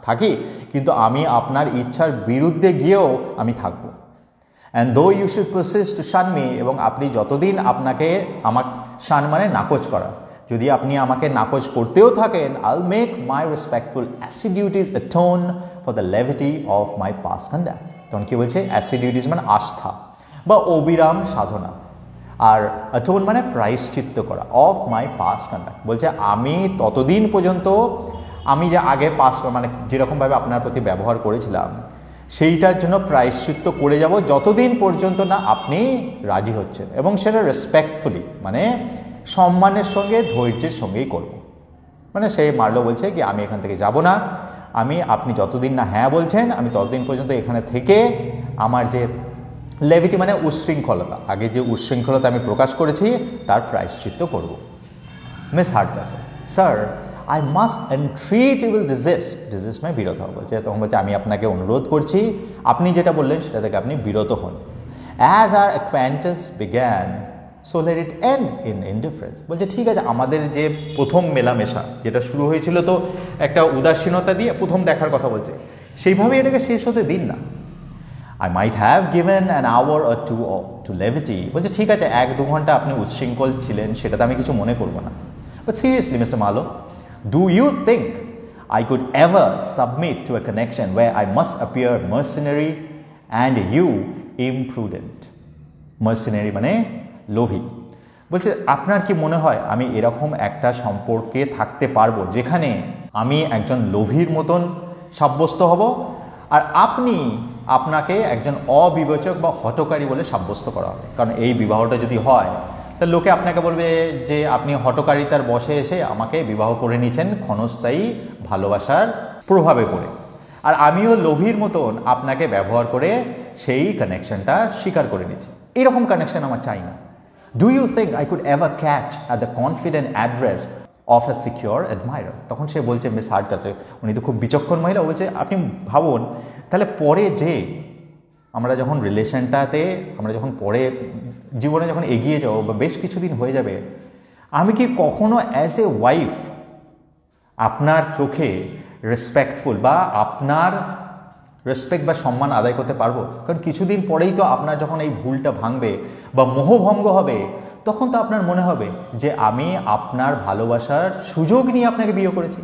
থাকি, কিন্তু আমি আপনার ইচ্ছার বিরুদ্ধে গিয়েও আমি থাকবো। And though you should persist to shun me, এবং আপনি যতদিন আপনাকে আমার শান মানে নাকচ করা, যদি আপনি আমাকে নাকচ করতেও থাকেন, I'll make my respectful assiduities atone for the levity of my past conduct. তখন কি বলছে, assiduities মানে আস্থা বা অবিরাম সাধনা, আর অ্যাটোন মানে প্রায়শ্চিত্ত করা, অফ মাই পাস্ট কন্ডাক্ট। বলছে আমি ততদিন পর্যন্ত আমি যে আগে পাস্ট মানে যেরকমভাবে আপনার প্রতি ব্যবহার করেছিলাম সেইটার জন্য প্রায়শ্চিত্ত করে যাব যতদিন পর্যন্ত না আপনি রাজি হচ্ছেন, এবং সেটা রেসপেক্টফুলি মানে সম্মানের সঙ্গে ধৈর্যের সঙ্গেই করব। মানে সেই মার্লো বলছে কি আমি এখান থেকে যাব না, আপনি যতদিন না হ্যাঁ বলছেন আমি ততদিন পর্যন্ত এখানে থেকে আমার যে লেভিটি মানে উচ্ছৃঙ্খলতা, আগে যে উচ্ছৃঙ্খলতা আমি প্রকাশ করেছি তার প্রায়শ্চিত্ত করব। Miss Hardcastle, sir I must entreat you will desist মানে বিরত হওয়া। বলছে তখন বলছে আমি আপনাকে অনুরোধ করছি আপনি যেটা বললেন সেটা থেকে আপনি বিরত হন। As our acquaintance began so let it end in indifference. বলছে ঠিক আছে, আমাদের যে প্রথম মেলামেশা যেটা শুরু হয়েছিল তো একটা উদাসীনতা দিয়ে, প্রথম দেখার কথা বলছে, সেইভাবে এটাকে শেষ হতে দিন না। I might have given an hour or two to levity. বলছে ঠিক আছে 1-2 ঘন্টা আপনি উচ্ছৃঙ্খল ছিলেন, সেটাতে আমি কিছু মনে করব না। But seriously, Mr. Marlowe, do you think I could ever submit to a connection where I must appear mercenary and you imprudent? Mercenary মানে লোভী। বলছে আপনার কি মনে হয় আমি এরকম একটা সম্পর্কে থাকতে পারবো যেখানে আমি একজন লোভীর মতন সাব্যস্ত হব আর আপনাকে একজন অবিবেচক বা হঠকারী বলে সাব্যস্ত করা হবে? কারণ এই বিবাহটা যদি হয় তাহলে লোকে আপনাকে বলবে যে আপনি হঠকারিতার বশে এসে আমাকে বিবাহ করে নিয়েছেন ক্ষণস্থায়ী ভালোবাসার প্রভাবে পড়ে, আর আমিও লোভীর মতন আপনাকে ব্যবহার করে সেই কানেকশনটা স্বীকার করে নিয়েছি। এরকম কানেকশন আমার চাই না। Do you think I could ever catch at the confident address of a secure admirer. তখন সে বলছে মিস হার্ডকাসল, উনি তো খুব বিচক্ষণ মহিলা, বলছে আপনি ভাবুন তাহলে পরে যে আমরা যখন রিলেশনটাতে আমরা যখন পরে জীবনে যখন এগিয়ে যাবো বা বেশ কিছুদিন হয়ে যাবে, আমি কি কখনো অ্যাজ এ ওয়াইফ আপনার চোখে রেসপেক্টফুল বা আপনার রেসপেক্ট বা সম্মান আদায় করতে পারবো? কারণ কিছুদিন পরেই তো আপনার যখন এই ভুলটা ভাঙবে বা মোহভঙ্গ হবে, তখন তো আপনার মনে হবে যে আমি আপনার ভালোবাসার সুযোগ নিয়ে আপনাকে বিয়ে করেছি।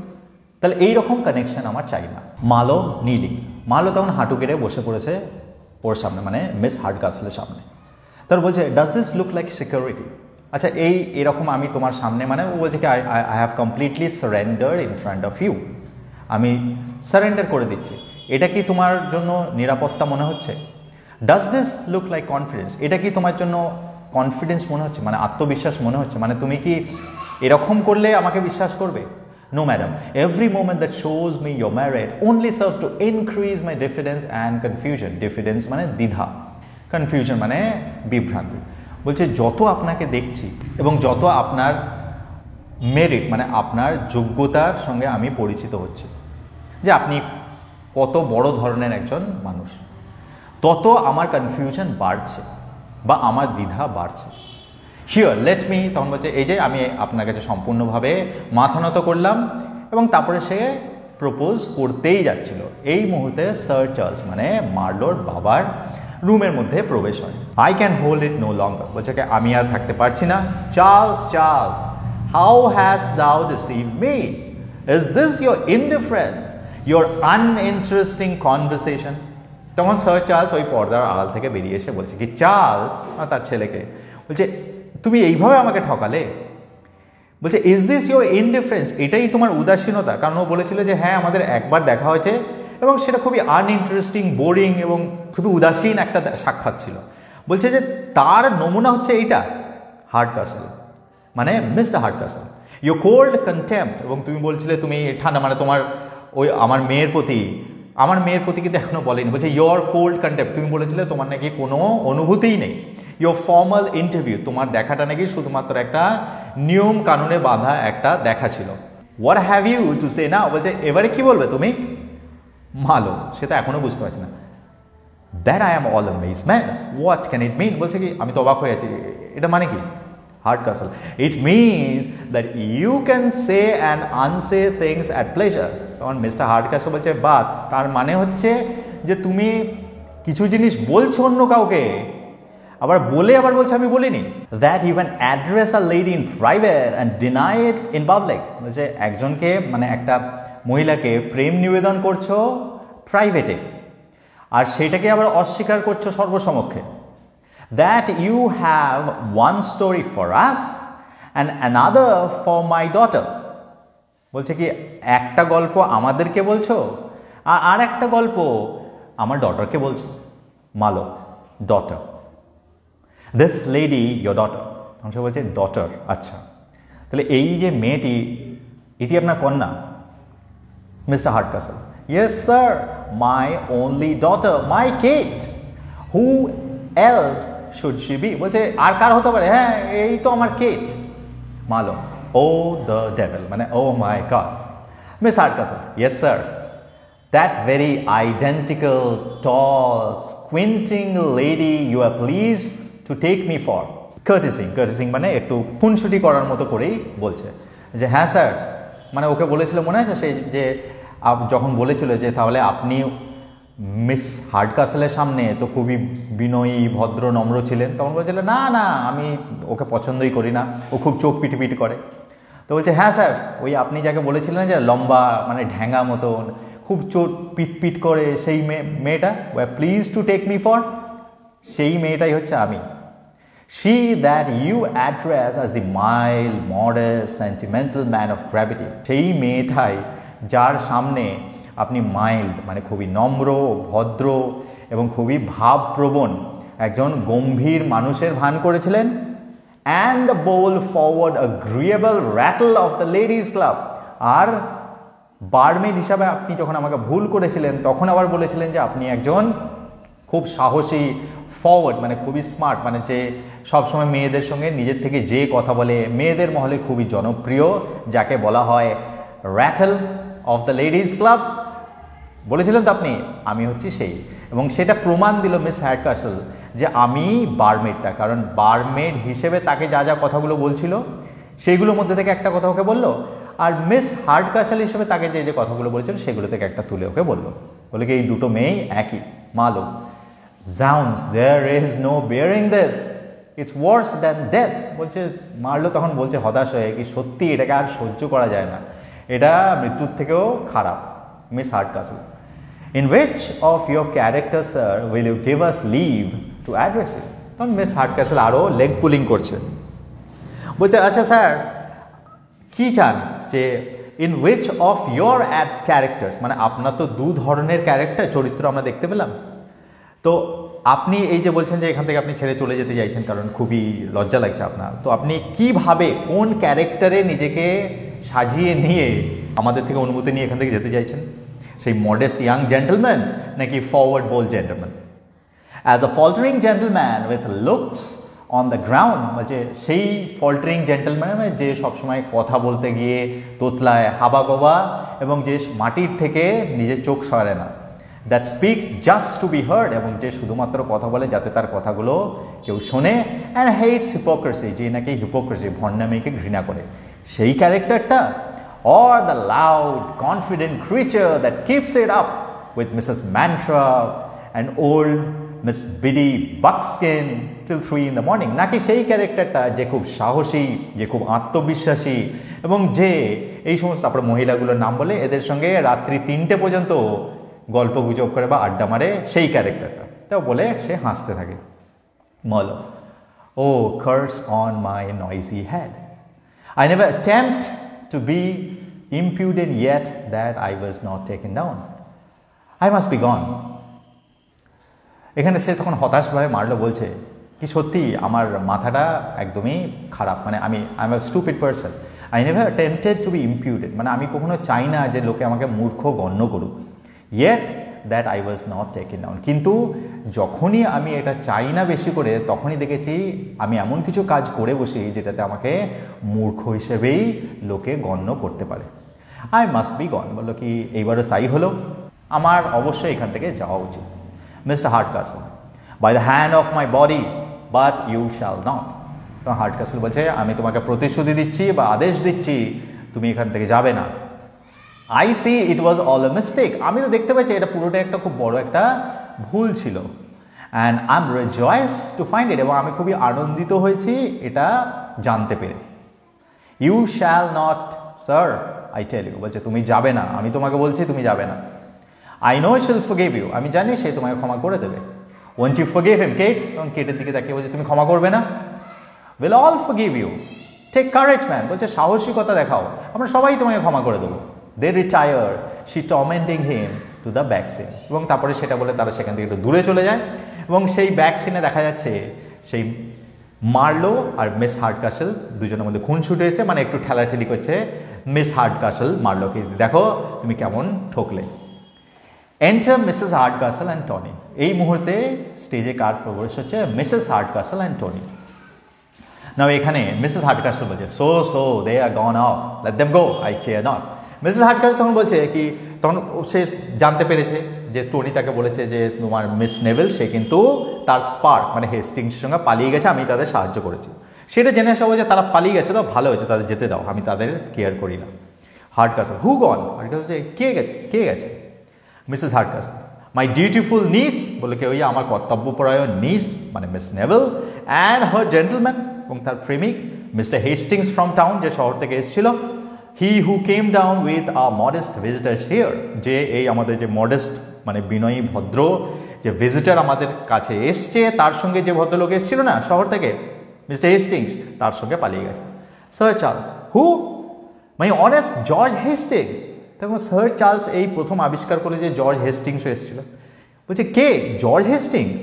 তাহলে এই রকম কানেকশন আমার চাই না। মালো নীলিং, মালো তখন হাঁটু গেড়ে বসে পড়েছে ওর সামনে, মানে মিস হার্ডকাসলের সামনে। তার বলছে does this look like security? আচ্ছা এরকম আমি তোমার সামনে, মানে ও বলছে কি I have completely surrender in front of you, আমি সারেন্ডার করে দিচ্ছি, এটা কি তোমার জন্য নিরাপত্তা মনে হচ্ছে? Does this look like confidence? এটা কি তোমার জন্য কনফিডেন্স মনে হচ্ছে, মানে আত্মবিশ্বাস মনে হচ্ছে, মানে তুমি কি এরকম করলে আমাকে বিশ্বাস করবে? No madam, every moment that shows me your merit only serve to increase my diffidence and confusion. Diffidence মানে দ্বিধা, কনফিউশন মানে বিভ্রান্তি। বলছে যত আপনাকে দেখছি এবং যত আপনার মেরিট মানে আপনার যোগ্যতার সঙ্গে আমি পরিচিত হচ্ছি, যে আপনি কত বড় ধরনের একজন মানুষ, তত আমার কনফিউশন বাড়ছে বা আমার দ্বিধা বাড়ছে। শিওর লেট মি, তখন বলছে এই যে আমি আপনার কাছে সম্পূর্ণভাবে মাথা নত করলাম, এবং তারপরে সে প্রপোজ করতেই যাচ্ছিল। এই মুহূর্তে স্যার চার্লস মানে মার্লোর বাবার রুমের মধ্যে প্রবেশ হয়। I can hold it no longer, বলছে আমি আর থাকতে পারছি না। Charles, Charles, how has thou deceive me? Is this your indifference, your uninteresting conversation? তখন স্যার চার্লস ওই পর্দার আড়াল থেকে বেরিয়ে এসে বলছে কি চার্লস তার ছেলেকে, বলছে তুমি এইভাবে আমাকে ঠকালে? বলছে ইজ দিস ইয়োর ইনডিফারেন্স? এটাই তোমার উদাসীনতা? কারণ ও বলেছিল যে হ্যাঁ আমাদের একবার দেখা হয়েছে এবং সেটা খুবই আনইন্টারেস্টিং, বোরিং এবং খুবই উদাসীন একটা সাক্ষাৎ ছিল। বলছে যে তার নমুনা হচ্ছে এইটা হার্ডকাসল, মানে মিস্টার হার্ডকাসল। ইউ কোল্ড কন্টেম্প্ট, এবং তুমি বলছিলে তুমি ঠান্ডা, মানে তোমার ওই আমার মেয়ের প্রতি কিন্তু এখনো বলেনি। বলছে ইয়োর কোল্ড কন্টেম্প্ট, তুমি বলেছিলে তোমার নাকি কোনো অনুভূতিই নেই। ইয়োর ফর্মাল ইন্টারভিউ, তোমার দেখাটা নাকি শুধুমাত্র একটা নিয়ম কানুনে বাঁধা একটা দেখা ছিল। What have you to say now? বলছে এবারে কি বলবে তুমি? মালো সে তো এখনো বুঝতে পারছি না। That I am all amazed man, what can it mean? বলছে কি আমি তো অবাক হয়ে আছি, এটা মানে কি? Hardcastle, it means that you can say and unsay things at pleasure. তখন মিস্টার হার্ডকাসল বলছে বাট তার মানে হচ্ছে যে তুমি কিছু জিনিস বলছো অন্য কাউকে, আবার বলছো আমি বলিনি। That you can address a lady in private and deny it in public. বলছে একজনকে মানে একটা মহিলাকে প্রেম নিবেদন করছো প্রাইভেটে, আর সেটাকে আবার অস্বীকার করছো সর্বসমক্ষে। That you have one story for us and another for my daughter. বলছে কি একটা গল্প আমাদেরকে বলছো আর একটা গল্প আমার ডটারকে বলছো। Marlow, daughter, this lady your daughter. তখন সে বলছে ডটার, আচ্ছা তাহলে এই যে মেয়েটি এটি আপনার কন্যা? Mister Hardcastle, yes sir, my only daughter, my Kate, who else should she be? বলছে আর কার হতে পারে? হ্যাঁ এই তো আমার Kate. Marlow, oh the devil, মানে oh my god. Miss Hardcastle, yes sir, that very identical, tall, squinting lady you are pleased to take me for. Courtesing মানে একটু খুনসুটি করার মতো করেই বলছে যে হ্যাঁ স্যার, মানে ওকে বলেছিল মনে আছে সে যে যখন বলেছিল যে তাহলে আপনি মিস হার্ডকাসলের সামনে তো খুবই বিনয়ী, ভদ্র, নম্র ছিলেন, তখন বলছিল না না আমি ওকে পছন্দই করি না, ও খুব চোখ পিটি করে। তো বলছে হ্যাঁ স্যার, ওই আপনি যাকে বলেছিলেন যে লম্বা মানে ঢ্যাঙা মতন খুব চোট পিট করে সেই মেয়েটা, please to take me for, সেই মেয়েটাই হচ্ছে আমি। She that you address as the mild, modest, sentimental man of gravity, সেই মেয়েটাই যার সামনে আপনি মাইল্ড মানে খুবই নম্র, ভদ্র এবং খুবই ভাবপ্রবণ একজন গম্ভীর মানুষের ভান করেছিলেন। And the bold forward agreeable rattle of the ladies club, আর বারমেড হিসাবে আপনি যখন আমাকে ভুল করেছিলেন তখন আবার বলেছিলেন যে আপনি একজন খুব সাহসী, ফরওয়ার্ড, মানে খুবই স্মার্ট, মানে যে সবসময় মেয়েদের সঙ্গে নিজের থেকে যে কথা বলে, মেয়েদের মহলে খুবই জনপ্রিয়, যাকে বলা হয় rattle of the ladies club. বলেছিলেন তো আপনি, আমি হচ্ছি সেই। এবং সেটা প্রমাণ দিল মিস হার্ডকাসল যে আমি বারমেডটা, কারণ বারমেড হিসেবে তাকে যা যা কথাগুলো বলছিল সেইগুলোর মধ্যে থেকে একটা কথা ওকে বললো, আর মিস হার্ডকাসল হিসেবে তাকে যে যে কথাগুলো বলেছিল সেগুলো থেকে একটা তুলে ওকে বললো, বলে কি এই দুটো মেয়েই একই মালো। Zounds, there is no bearing this, it's worse than death। বলছে মারলো, তখন বলছে হতাশ হয়ে কি সত্যি এটাকে আর সহ্য করা যায় না, এটা মৃত্যুর থেকেও খারাপ। Miss Hardcastle, in which of your characters sir will you give us leave to address you? তখন মিস হার্ডকাসল আরও লেগ পুলিং করছে, বলছে আচ্ছা স্যার কি চান, যে in which of your characters, মানে আপনার তো দু ধরনের ক্যারেক্টার চরিত্র আমরা দেখতে পেলাম, তো আপনি এই যে বলছেন যে এখান থেকে আপনি ছেড়ে চলে যেতে চাইছেন কারণ খুবই লজ্জা লাগছে আপনার, তো আপনি কিভাবে কোন ক্যারেক্টারে নিজেকে সাজিয়ে নিয়ে আমাদের থেকে অনুমতি নিয়ে এখান থেকে যেতে চাইছেন? সেই মডেস্ট ইয়াং জেন্টলম্যান নাকি forward bold gentleman? As a faltering gentleman with looks on the ground, বলছে সেই ফল্টারিং জেন্টলম্যান যে সবসময় কথা বলতে গিয়ে তোতলায় হাবাগোবা এবং যে মাটির থেকে নিজের চোখ সরে না, that speaks just to be heard, এবং যে শুধুমাত্র কথা বলে যাতে তার কথাগুলো কেউ শোনে, অ্যান্ড হেটস হিপোক্রেসি, যে নাকি হিপোক্রেসি ভণ্ডামিকে ঘৃণা করে, সেই ক্যারেক্টারটা, or the loud confident creature that keeps it up with Mrs. Mantra and old Miss Biddy Buckskin till 3 in the morning, নাকি সেই ক্যারেক্টারটা যে খুব সাহসী, যে খুব আত্মবিশ্বাসী, এবং যে এই সমস্ত আপনার মহিলাগুলোর নাম বলে এদের সঙ্গে রাত্রি 3টে পর্যন্ত গল্প গুজব করে বা আড্ডা মারে, সেই ক্যারেক্টারটা, তাও বলে সে হাসতে থাকে। বলো, ও curse on my noisy head, I never attempt to be impudent yet that I was not taken down, I must be gone। এখানে সে তখন হতাশভাবে মারলো, বলছে কি সত্যি আমার মাথাটা একদমই খারাপ, মানে I am a stupid person, I never attempted to be impudent, মানে আমি কখনো চাই না যে লোকে আমাকে মূর্খ গণ্য করুক, yet that I was not taken down, কিন্তু যখনই আমি এটা চাই না বেশি করে, তখনই দেখেছি আমি এমন কিছু কাজ করে বসি যেটাতে আমাকে মূর্খ হিসেবেই লোকে গণ্য করতে পারে। আই মাস্ট বি গন, বললো কি এইবারও তাই হলো, আমার অবশ্যই এখান থেকে যাওয়া উচিত। Mister Hardcastle, by the hand of my body but you shall not, তো হার্ডকাসল বলছে আমি তোমাকে প্রতিশ্রুতি দিচ্ছি বা আদেশ দিচ্ছি তুমি এখান থেকে যাবে না। I see it was all a mistake, আমি তো দেখতে পাচ্ছি এটা পুরোটা একটা খুব বড় একটা ভুল ছিল, and I am rejoiced to find it, এবং আমি খুবই আনন্দিত হয়েছি এটা জানতে পেরে। You shall not sir I tell you, বলছে তুমি যাবে না, আমি তোমাকে বলছি তুমি যাবে না। I know she'll forgive you, আমি জানি সে তোমাকে ক্ষমা করে দেবে। Won't you forgive him Kate, তখন কেটের দিকে তাকিয়ে বলছে তুমি ক্ষমা করবে না? Will all forgive you, take courage man, বলছে সাহসিকতা দেখাও, আমরা সবাই তোমাকে ক্ষমা করে দেবো। They retire, she tormenting him to the back scene, এবং তারপরে সেটা বলে তারা সেখান থেকে একটু দূরে চলে যায়, এবং সেই ব্যাক সিনে দেখা যাচ্ছে সেই মার্লো আর মিস হার্ডকাসল দুজনের মধ্যে খুন ছুটে হয়েছে, মানে একটু ঠেলাঠেলি করছে মিস হার্ডকাসল মার্লোকে, দেখো তুমি কেমন ঠকলে। Enter Mrs Hardcastle and Tony, এই মুহূর্তে স্টেজে কার প্রবেশ হচ্ছে? Mrs Hardcastle and Tony. Now এখানে মিসেস হার্ডকাসল বলছে so they are gone off, let them go, I care not. Mrs Hardcastle তখন বলছে কি, তখন সে জানতে পেরেছে যে টনি তাকে বলেছে যে তোমার মিস নেভেল সে কিন্তু তার স্পার্ক মানে হেস্টিংসের সঙ্গে পালিয়ে গেছে, আমি তাদের সাহায্য করেছি, সেটা জেনে আসা যে তারা পালিয়ে গেছে, তো ভালো হয়েছে, তাদের যেতে দাও, আমি তাদের কেয়ার করি না। হার্ডকাসল, হু গন? হার্ডকাসল বলছে কে গেছে? মিসেস হার্ডকাসল, মাই ডিউটিফুল নিস, বলে কি ওই আমার কর্তব্যপরায়ণ নিস মানে miss naval, and her gentleman, এবং তার প্রেমিক মিস্টার হেস্টিংস ফ্রম টাউন, যে শহর থেকে এসেছিল। He who came down with a modest visitors here, যে এই আমাদের যে মডেস্ট মানে বিনয়ী ভদ্র যে ভিজিটার আমাদের কাছে এসছে, তার সঙ্গে যে ভদ্রলোক এসেছিল না শহর থেকে মিস্টার হেস্টিংস, তার সঙ্গে পালিয়ে গেছে। Sir Charles, who? My honest George Hastings. তখন স্যার চার্লস এই প্রথম আবিষ্কার করে যে জর্জ হেস্টিংসও এসেছিল, বলছে কে? George Hastings,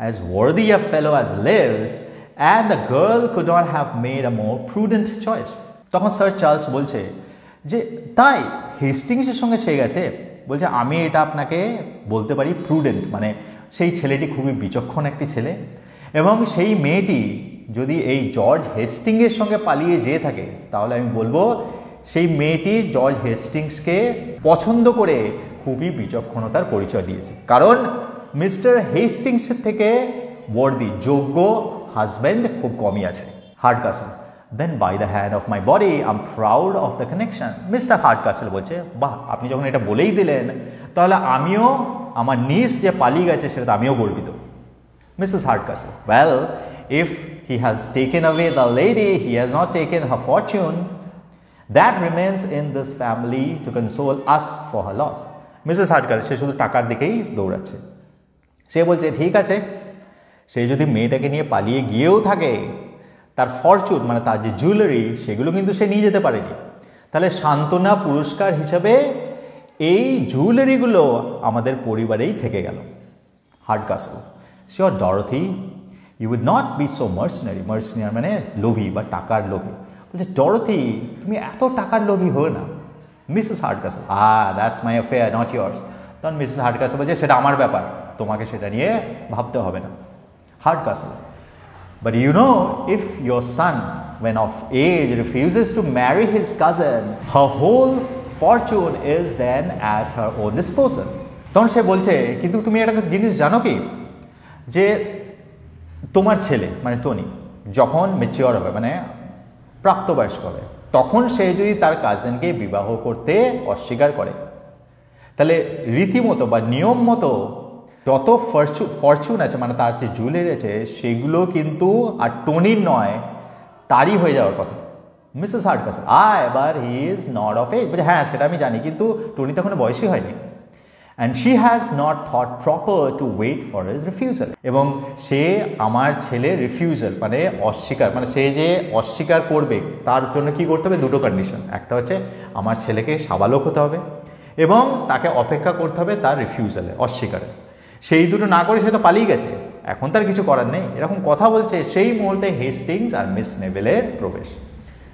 as worthy a fellow as lives, and the girl could not have made a more prudent choice. তখন স্যার চার্লস বলছে যে তাই হেস্টিংসের সঙ্গে সে গেছে, বলছে আমি এটা আপনাকে বলতে পারি প্রুডেন্ট, মানে সেই ছেলেটি খুবই বিচক্ষণ একটি ছেলে, এবং সেই মেয়েটি যদি এই জর্জ হেস্টিংসের সঙ্গে পালিয়ে যেয়ে থাকে তাহলে আমি বলবো সেই মেয়েটি জর্জ হেস্টিংসকে পছন্দ করে খুবই বিচক্ষণতার পরিচয় দিয়েছে, কারণ মিস্টার হেস্টিংসের থেকে বর্দি যোগ্য হাজব্যান্ড খুব কমই আছে। Hardcastle, then by the hand of my body I am proud of the connection. Mister Hardcastle বলছে, বাহ, আপনি যখন এটা বলেই দিলেন তাহলে আমিও আমার নিজ যে পালিয়ে গেছে সেটা আমিও গর্বিত। Mrs Hardcastle, well, if he has taken away the lady, he has not taken her fortune. That remains in this family to console us for her loss. Mrs Hardcastle সে শুধু টাকার দিকেই দৌড়াচ্ছে। সে বলছে ঠিক আছে, সে যদি মেয়েটাকে নিয়ে পালিয়ে গিয়েও থাকে, তার ফরচুন মানে তার যে জুয়েলারি সেগুলো কিন্তু সে নিয়ে যেতে পারেনি, তাহলে সান্ত্বনা পুরস্কার হিসাবে এই জুয়েলারিগুলো আমাদের পরিবারেই থেকে গেল। Hardcastle, sure Dorothy, you would not be so mercenary. Mercenary মানে লোভী বা টাকার লোভী। বলছে ডরথি, তুমি এত টাকার লোভী হো না। Mrs Hardcastle, that's my affair, not yours. তখন মিসেস হার্ডকাসল বলছে সেটা আমার ব্যাপার, তোমাকে সেটা নিয়ে ভাবতে হবে না। Hardcastle, but you know, if your son, when of age, refuses to marry his cousin, her whole fortune is then at her own disposal. তখন সে বলছে, কিন্তু তুমি একটা জিনিস জানো কি, যে তোমার ছেলে মানে টনি যখন ম্যাচিওর হবে মানে প্রাপ্তবয়স্ক হবে, তখন সে যদি তার কাজিনকে বিবাহ করতে অস্বীকার করে, তাহলে রীতিমতো বা নিয়ম মতো যত ফরচুন আছে মানে তার যে জুয়েলারি আছে সেগুলো কিন্তু আর টনির নয়, তারই হয়ে যাওয়ার কথা। Mrs Hardcastle, but he is not of age. বলছে হ্যাঁ সেটা আমি জানি, কিন্তু টনি তো এখনো বয়সই হয়নি। And she has not thought proper to wait for his refusal. এবং সে আমার ছেলের রিফিউজাল মানে অস্বীকার, মানে সে যে অস্বীকার করবে তার জন্য কি করতে হবে, দুটো কন্ডিশন। একটা হচ্ছে আমার ছেলেকে সাবালক হতে হবে এবং তাকে অপেক্ষা করতে হবে তার রিফিউজালে, অস্বীকারে। সেই দুটো না করে সে তো পালিয়ে গেছে, এখন তার কিছু করার নেই। এরকম কথা বলছে সেই মুহূর্তে হেস্টিংস আর মিস নেভেলের প্রবেশ।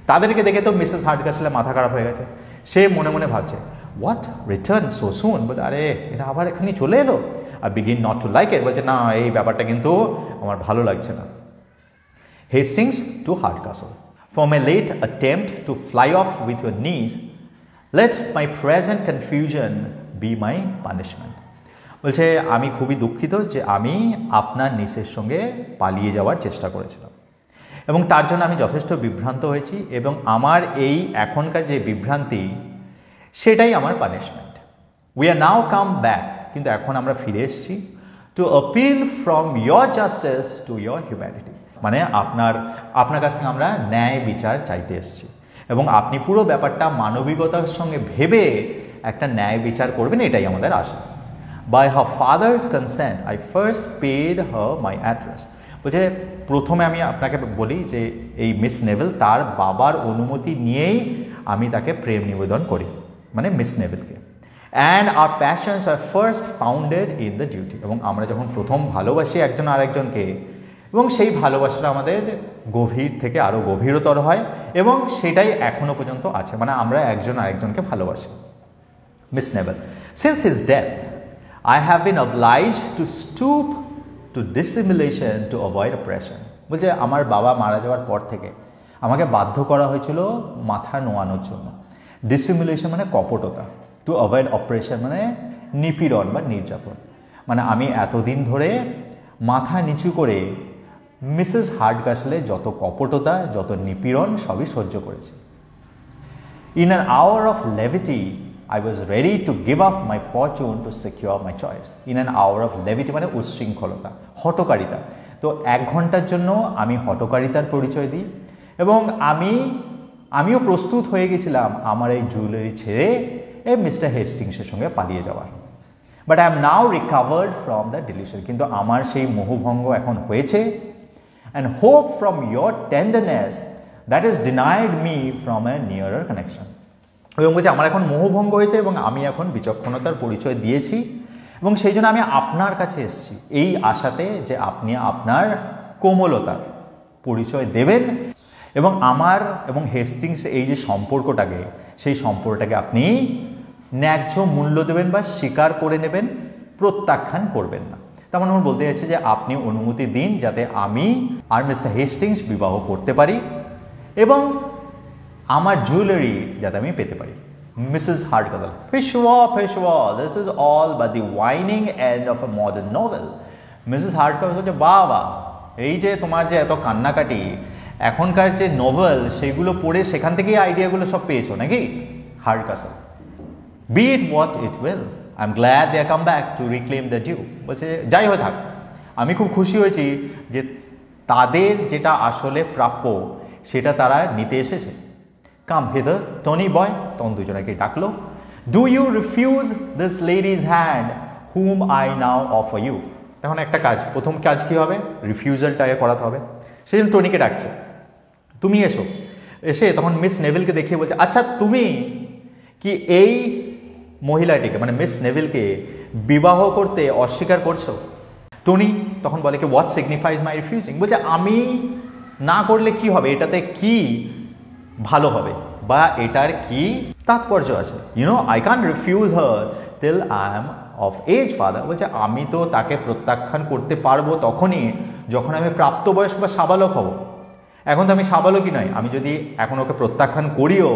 তাদেরকে দেখে তো মিসেস হার্ডকাসলের মাথা খারাপ হয়ে গেছে। সে মনে মনে ভাবছে, হোয়াট, রিটার্ন সো সুন? বলে আরে এটা আবার এখানে চলে এলো। আর begin not to like it, বলছে না এই ব্যাপারটা কিন্তু আমার ভালো লাগছে না। Hastings to Hardcastle, for my late attempt to fly off with your niece, let my present confusion be my punishment. বলছে আমি খুবই দুঃখিত যে আমি আপনার নিসের সঙ্গে পালিয়ে যাওয়ার চেষ্টা করেছিলাম এবং তার জন্য আমি যথেষ্ট বিভ্রান্ত হয়েছি, এবং আমার এই এখনকার যে বিভ্রান্তি সেটাই আমার punishment. We are now come back, কিন্তু এখন আমরা ফিরে এসেছি to appeal from your justice to your humanity, মানে আপনার কাছ থেকে আমরা ন্যায় বিচার চাইতে এসেছি, এবং আপনি পুরো ব্যাপারটা মানবিকতার সঙ্গে ভেবে একটা ন্যায় বিচার করবেন, এটাই আমাদের আশা। By her father's consent, I first paid her my address. বলছে প্রথমে আমি আপনাকে বলি যে এই মিস নেভেল তার বাবার অনুমতি নিয়েই আমি তাকে প্রেম নিবেদন করি, মানে মিস নেভেলকে। And our passions are first founded in the duty. এবং আমরা যখন প্রথম ভালোবাসি একজন আরেকজনকে, এবং সেই ভালোবাসাটা আমাদের গভীর থেকে আরও গভীরতর হয়, এবং সেটাই এখনও পর্যন্ত আছে, মানে আমরা একজন আরেকজনকে ভালোবাসি। Miss naval, since his death I have been obliged to stoop to dissimulation to avoid oppression. বলছে আমার বাবা মারা যাওয়ার পর থেকে আমাকে বাধ্য করা হয়েছিল মাথা নোয়ানোর জন্য। ডিসিমুলেশন মানে কপটতা, টু অ্যাভয়েড অপারেশন মানে নিপীড়ন বা নির্যাতন। মানে আমি এতদিন ধরে মাথা নিচু করে মিসেস হার্ডকাসলের যত কপটতা যত নিপীড়ন সবই সহ্য করেছি। In an hour of levity I was ready to give up my fortune to secure my choice. In an hour of levity মানে উচ্ছৃঙ্খলতা, হঠকারিতা। তো 1 ঘন্টার জন্য আমি হঠকারিতার পরিচয় দিই, এবং আমিও প্রস্তুত হয়ে গেছিলাম আমার এই জুয়েলারি ছেড়ে এই মিস্টার হেস্টিংসের সঙ্গে পালিয়ে যাওয়ার। But I am now recovered from the delusion, কিন্তু আমার সেই মোহভঙ্গ এখন হয়েছে। And hope from your tenderness that is denied me from a nearer connection. এবং বলছে আমার এখন মোহভঙ্গ হয়েছে এবং আমি এখন বিচক্ষণতার পরিচয় দিয়েছি, এবং সেই জন্য আমি আপনার কাছে এসেছি এই আশাতে যে আপনি আপনার কোমলতার পরিচয় দেবেন, এবং আমার এবং হেস্টিংস এই যে সম্পর্কটাকে, সেই সম্পর্কটাকে আপনি ন্যায্য মূল্য দেবেন বা স্বীকার করে নেবেন, প্রত্যাখ্যান করবেন না। তেমন আমার বলতে চাইছে যে আপনি অনুমতি দিন যাতে আমি আর মিস্টার হেস্টিংস বিবাহ করতে পারি এবং আমার জুয়েলারি যাতে আমি পেতে পারি। Mrs Hardcastle, pshaw, this is all but the whining end of a modern novel. Mrs Hardcastle হচ্ছে বাবা, এই যে তোমার যে এত কান্নাকাটি, এখনকার যে নোভেল সেগুলো পড়ে সেখান থেকেই আইডিয়াগুলো সব পেয়েছো নাকি? Hardcastle, be it what it will, I am glad they come back to reclaim the due. বলছে যাই হয়ে থাক, আমি খুব খুশি হয়েছি যে তাদের যেটা আসলে প্রাপ্য সেটা তারা নিতে এসেছে। কাম হিদার টনি বয়, তখন দুজনকে ডাকলো। Do you refuse this lady's hand whom I now offer you. তখন একটা কাজ, প্রথম কাজ কী হবে? রিফিউজালটাকে করাতে হবে। সেই জন্য টনিকে ডাকছে, তুমি এসো। এসে তখন মিস নেভিলকে দেখিয়ে বলছে, আচ্ছা তুমি কি এই মহিলাটিকে মানে মিস নেভিলকে বিবাহ করতে অস্বীকার করছো? টনি তখন বলে কি হোয়াট সিগনিফাইজ মাই রিফিউজিং। বলছে আমি না করলে কি হবে, এটাতে কি ভালো হবে বা এটার কি তাৎপর্য আছে? I can't refuse her till I am of age father. বলছে আমি তো তাকে প্রত্যাখ্যান করতে পারবো তখনই যখন আমি প্রাপ্তবয়স্ক বা সাবালক হব। এখন তো আমি সাবালকই নয়, আমি যদি এখন ওকে প্রত্যাখ্যান করিও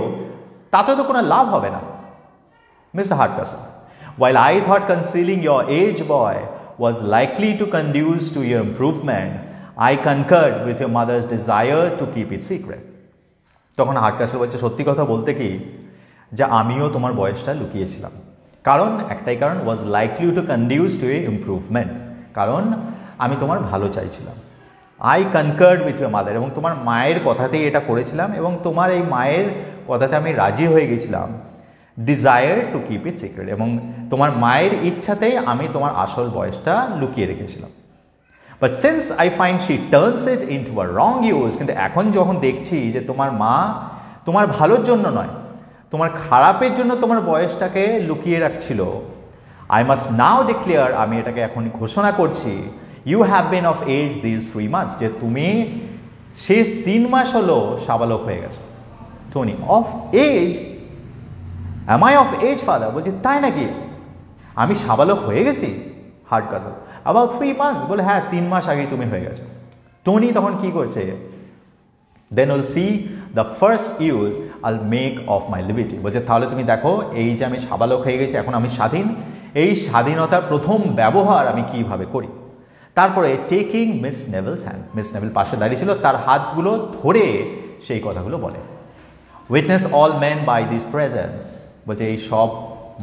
তাতে তো কোনো লাভ হবে না। Mr. Hardcastle, while I thought concealing your age, boy, was likely to conduce to your improvement, I concurred with your mother's desire to keep it secret. তখন হার্ডকাসল বলছে সত্যি কথা বলতে কি যে আমিও তোমার বয়সটা লুকিয়েছিলাম, কারণ একটাই কারণ, was likely to conduce to an improvement, কারণ আমি তোমার ভালো চাইছিলাম। I concurred with your mother, এবং তোমার মায়ের কথাতেই এটা করেছিলাম এবং তোমার এই মায়ের কথাতে আমি রাজি হয়ে গেছিলাম। Desire to keep it secret, এবং তোমার মায়ের ইচ্ছাতেই আমি তোমার আসল বয়সটা লুকিয়ে রেখেছিলাম। But since I find she turns it into a wrong use, কিন্তু এখন যখন দেখছি যে তোমার মা তোমার ভালোর জন্য নয়, তোমার খারাপের জন্য তোমার বয়সটাকে লুকিয়ে রাখছিল, আই মাস্ট নাও ডিক্লেয়ার, আমি এটাকে এখন ঘোষণা করছি, you have been of age this 3 months, যে তুমি শেষ 3 মাস হলো সাবালক হয়ে গেছো। Tony, of age? Am I of age father? বলছি তাই নাকি, আমি সাবালক হয়ে গেছি? Hardcastle, about 3 months। বলে হ্যাঁ 3 মাস আগেই তুমি হয়ে গেছো। টনি তখন কি করছে, then will see the first use I'll make of my liberty. বলছে তাহলে তুমি দেখো এই যে আমি সাবালক হয়ে গেছি, এখন আমি স্বাধীন, এই স্বাধীনতার প্রথম ব্যবহার আমি কিভাবে করি। তারপরে taking Miss Neville's hand, Miss Neville পাশে দাঁড়িয়ে ছিল, তার হাতগুলো ধরে সেই কথাগুলো বলে। Witness all men by this presence, বলছে এই সব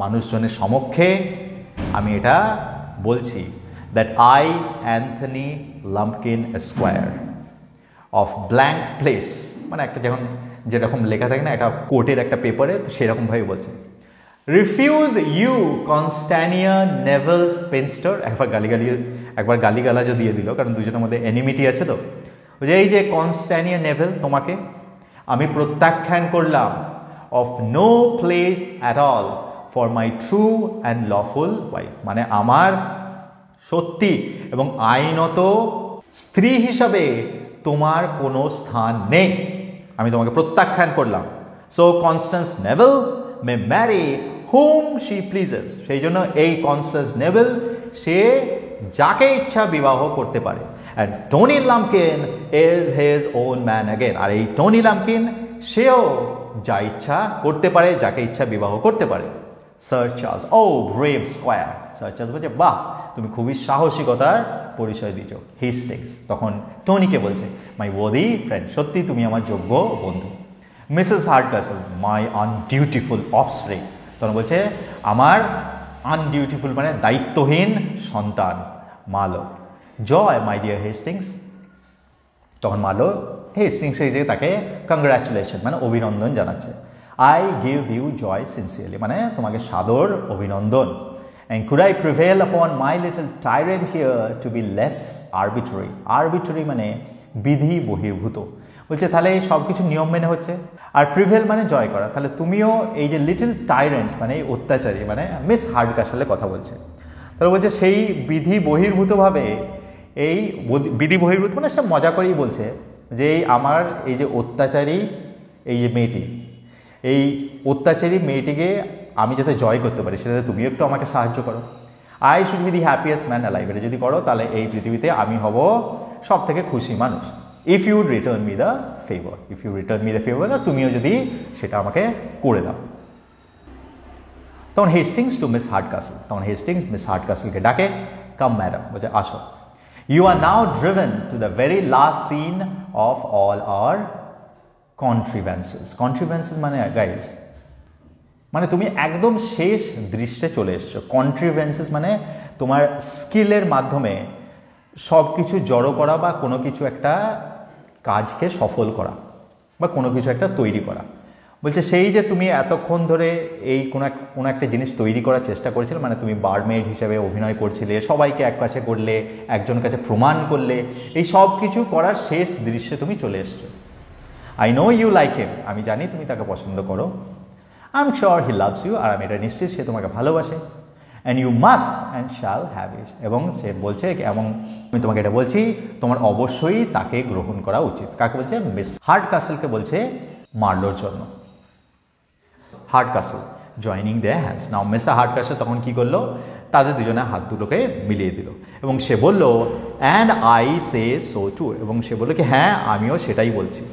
মানুষজনের সমক্ষে আমি এটা বলছি, that I Anthony Lumpkin esquire of blank place, মানে একটা যখন যেরকম লেখা থাকে না একটা কোর্টের একটা পেপারে, তো সেরকমভাবে বলছে। রিফিউজ ইউ কনস্ট্যানিয়া নেভেল স্পেনস্টার, একবার গালিগালাজও দিয়ে দিল, কারণ দুজনের মধ্যে এনিমিটি আছে। তো যে এই যে কনস্ট্যানিয়া নেভেল, তোমাকে আমি প্রত্যাখ্যান করলাম, of no place at all for my true and lawful wife, মানে আমার সত্যি এবং আইনত স্ত্রী হিসাবে তোমার কোনো স্থান নেই, আমি তোমাকে প্রত্যাখ্যান করলাম। So Constance Neville may marry whom she pleases, সেই জন্য এই কনস্ট্যান্স নেভেল সে যাকে ইচ্ছা বিবাহ করতে পারে। And Tony Lumpkin is his own man again, আর এই টনি লাম্পকিন সেও যা ইচ্ছা করতে পারে, যাকে ইচ্ছা বিবাহ করতে পারে। স্যার চার্লস, ও ব্রেভ স্কোয়ার, স্যার চার্লস বলছে বাহ তুমি খুবই সাহসিকতার পরিচয় দিচ্ছ। হেস্টিংস তখন টনিকে বলছে, মাই ওয়ার্দি ফ্রেন্ড, সত্যি তুমি আমার যোগ্য বন্ধু। মিসেস হার্ডকাসল, মাই আনডিউটিফুল অফস্প্রিং, তখন বলছে আমার আনডিউটিফুল মানে দায়িত্বহীন সন্তান মালো। জয় মাই ডিয়ার হেস্টিংস, তখন মালো হেস্টিংস এই যে তাকে কংগ্রাচুলেশন মানে অভিনন্দন জানাচ্ছে। I give you joy sincerely, মানে তোমাকে সাদর অভিনন্দন। And could I prevail upon my little tyrant here to be less arbitrary? Arbitrary মানে বিধি বহির্ভূত। বলছে তাহলে সব কিছু নিয়ম মেনে হচ্ছে, আর প্রিভেল মানে জয় করা, তাহলে তুমিও এই যে লিটল টাইরেন্ট মানে অত্যাচারী মানে মিস হার্ডকাসলের কথা বলছে, তাহলে বলছে সেই বিধি বহির্ভূতভাবে, এই বিধি বহির্ভূত মানে সে মজা করেই বলছে যে আমার এই যে অত্যাচারী এই যে মেয়েটি, এই অত্যাচারী মেয়েটিকে আমি যাতে জয় করতে পারি সেটাতে তুমিও একটু আমাকে সাহায্য করো। I should be the happiest man alive, এটা যদি করো তাহলে এই পৃথিবীতে আমি হব সব থেকে খুশি মানুষ। If you return me the favour, if you return me the favour, তুমিও যদি সেটা আমাকে করে দাও। তখন হেস্টিংস টু মিস হার্ডকাসল, তখন হেস্টিংস মিস হার্ডকাসলকে ডাকে, কাম ম্যাডাম, বলছে আসো। You are now driven to the very last scene of all your contrivances. Contrivances মানে গাইজ, মানে তুমি একদম শেষ দৃশ্যে চলে এসছো। কন্ট্রিভেন্সেস মানে তোমার স্কিলের মাধ্যমে সব কিছু জড়ো করা বা কোনো কিছু একটা কাজকে সফল করা বা কোনো কিছু একটা তৈরি করা। বলছে সেই যে তুমি এতক্ষণ ধরে এই কোনো একটা জিনিস তৈরি করার চেষ্টা করেছিলে, মানে তুমি বারমেড হিসেবে অভিনয় করছিলে, সবাইকে এক কাছে করলে, একজনের কাছে প্রমাণ করলে, এই সব কিছু করার শেষ দৃশ্যে তুমি চলে এসছো। I know you like him, আমি জানি তুমি তাকে পছন্দ করো। I am sure he loves you, আর আমি এটা নিশ্চিত সে তোমাকে ভালোবাসে। And you must and shall have it, এবং সে বলছে, এবং আমি তোমাকে এটা বলছি, তোমার অবশ্যই তাকে গ্রহণ করা উচিত। কাকে বলছে? মিস হার্ডকাসলকে বলছে মার্লোর জন্য। Hardcastle joining their hands. Now mister Hardcastle তখন কি করলো? তাদের দুজনে হাত দুটোকে মিলিয়ে দিল এবং সে বলল, and I say so too, এবং সে বলল কি হ্যাঁ আমিও সেটাই বলছি।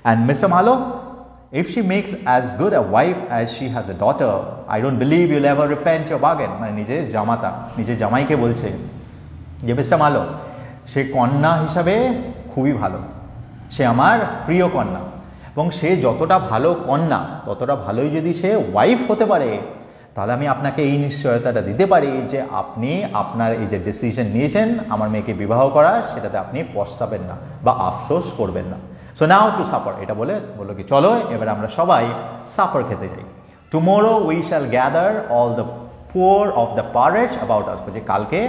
And mister Marlow, if she makes as good a wife as she has a daughter, I don't believe you'll ever repent your bargain. মানে নিজের জামাতা, নিজের জামাইকে বলছে যে মিস্টার মার্লো, সে কন্যা হিসাবে খুবই ভালো, সে আমার প্রিয় কন্যা, এবং সে যতটা ভালো কন্যা ততটা ভালোই যদি সে ওয়াইফ হতে পারে, তাহলে আমি আপনাকে এই নিশ্চয়তাটা দিতে পারি যে আপনি আপনার এই যে ডিসিশন নিয়েছেন আমার মেয়েকে বিবাহ করার, সেটাতে আপনি পস্তাবেন না বা আফসোস করবেন না। সো নাও টু সাপার, এটা বললো কি চলো এবার আমরা সবাই সাপার খেতে যাই। Tomorrow we shall gather all the poor of the parish about us, যে কালকে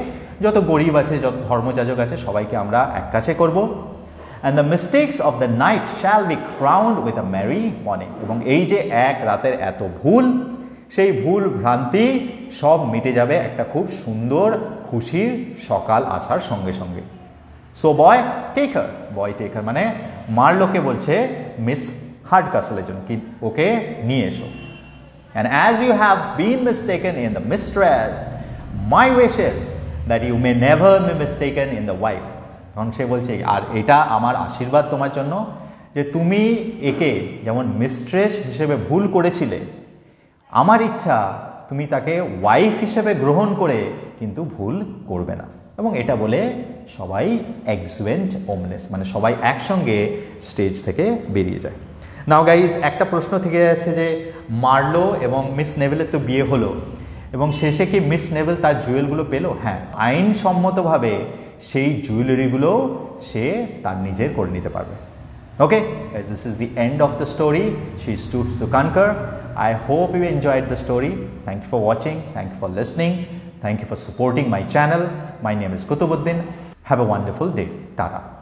যত গরিব আছে, যত ধর্মযাজক আছে, সবাইকে আমরা এক কাছে করবো। And the mistakes of the night shall be crowned with a merry morning, এবং এই যে এক রাতের এত ভুল, সেই ভুল ভ্রান্তি সব মিটে যাবে একটা খুব সুন্দর খুশির সকাল আসার সঙ্গে সঙ্গে। সো বয় টেক হার, বয় টেক হার মানে মার্লোকে বলছে মিস হার্ডকাসলের জন্য কি ওকে নিয়ে এসো। And as you have been mistaken in the mistress, my wishes that you may never be mistaken in the wife. তখন সে বলছে আর এটা আমার আশীর্বাদ তোমার জন্য যে তুমি একে যেমন মিস্ট্রেস হিসেবে ভুল করেছিলে, আমার ইচ্ছা তুমি তাকে ওয়াইফ হিসেবে গ্রহণ করে কিন্তু ভুল করবে না। এবং এটা বলে সবাই এক্সুয়েন্ট ওমনেস, মানে সবাই একসঙ্গে স্টেজ থেকে বেরিয়ে যায়। নাও গাইজ, একটা প্রশ্ন থেকে যাচ্ছে যে মার্লো এবং মিস নেভেলের তো বিয়ে হলো, এবং শেষে কি মিস নেভেল তার জুয়েলগুলো পেলো? হ্যাঁ, আইনসম্মতভাবে সেই জুয়েলারিগুলো সে তার নিজের করে নিতে পারবে। ওকে, this is the end of the story. She stood to conquer. I hope you enjoyed the story. Thank you for watching. Thank you for listening. Thank you for supporting my channel. My name is Kutubuddin. Have a wonderful day. Tata.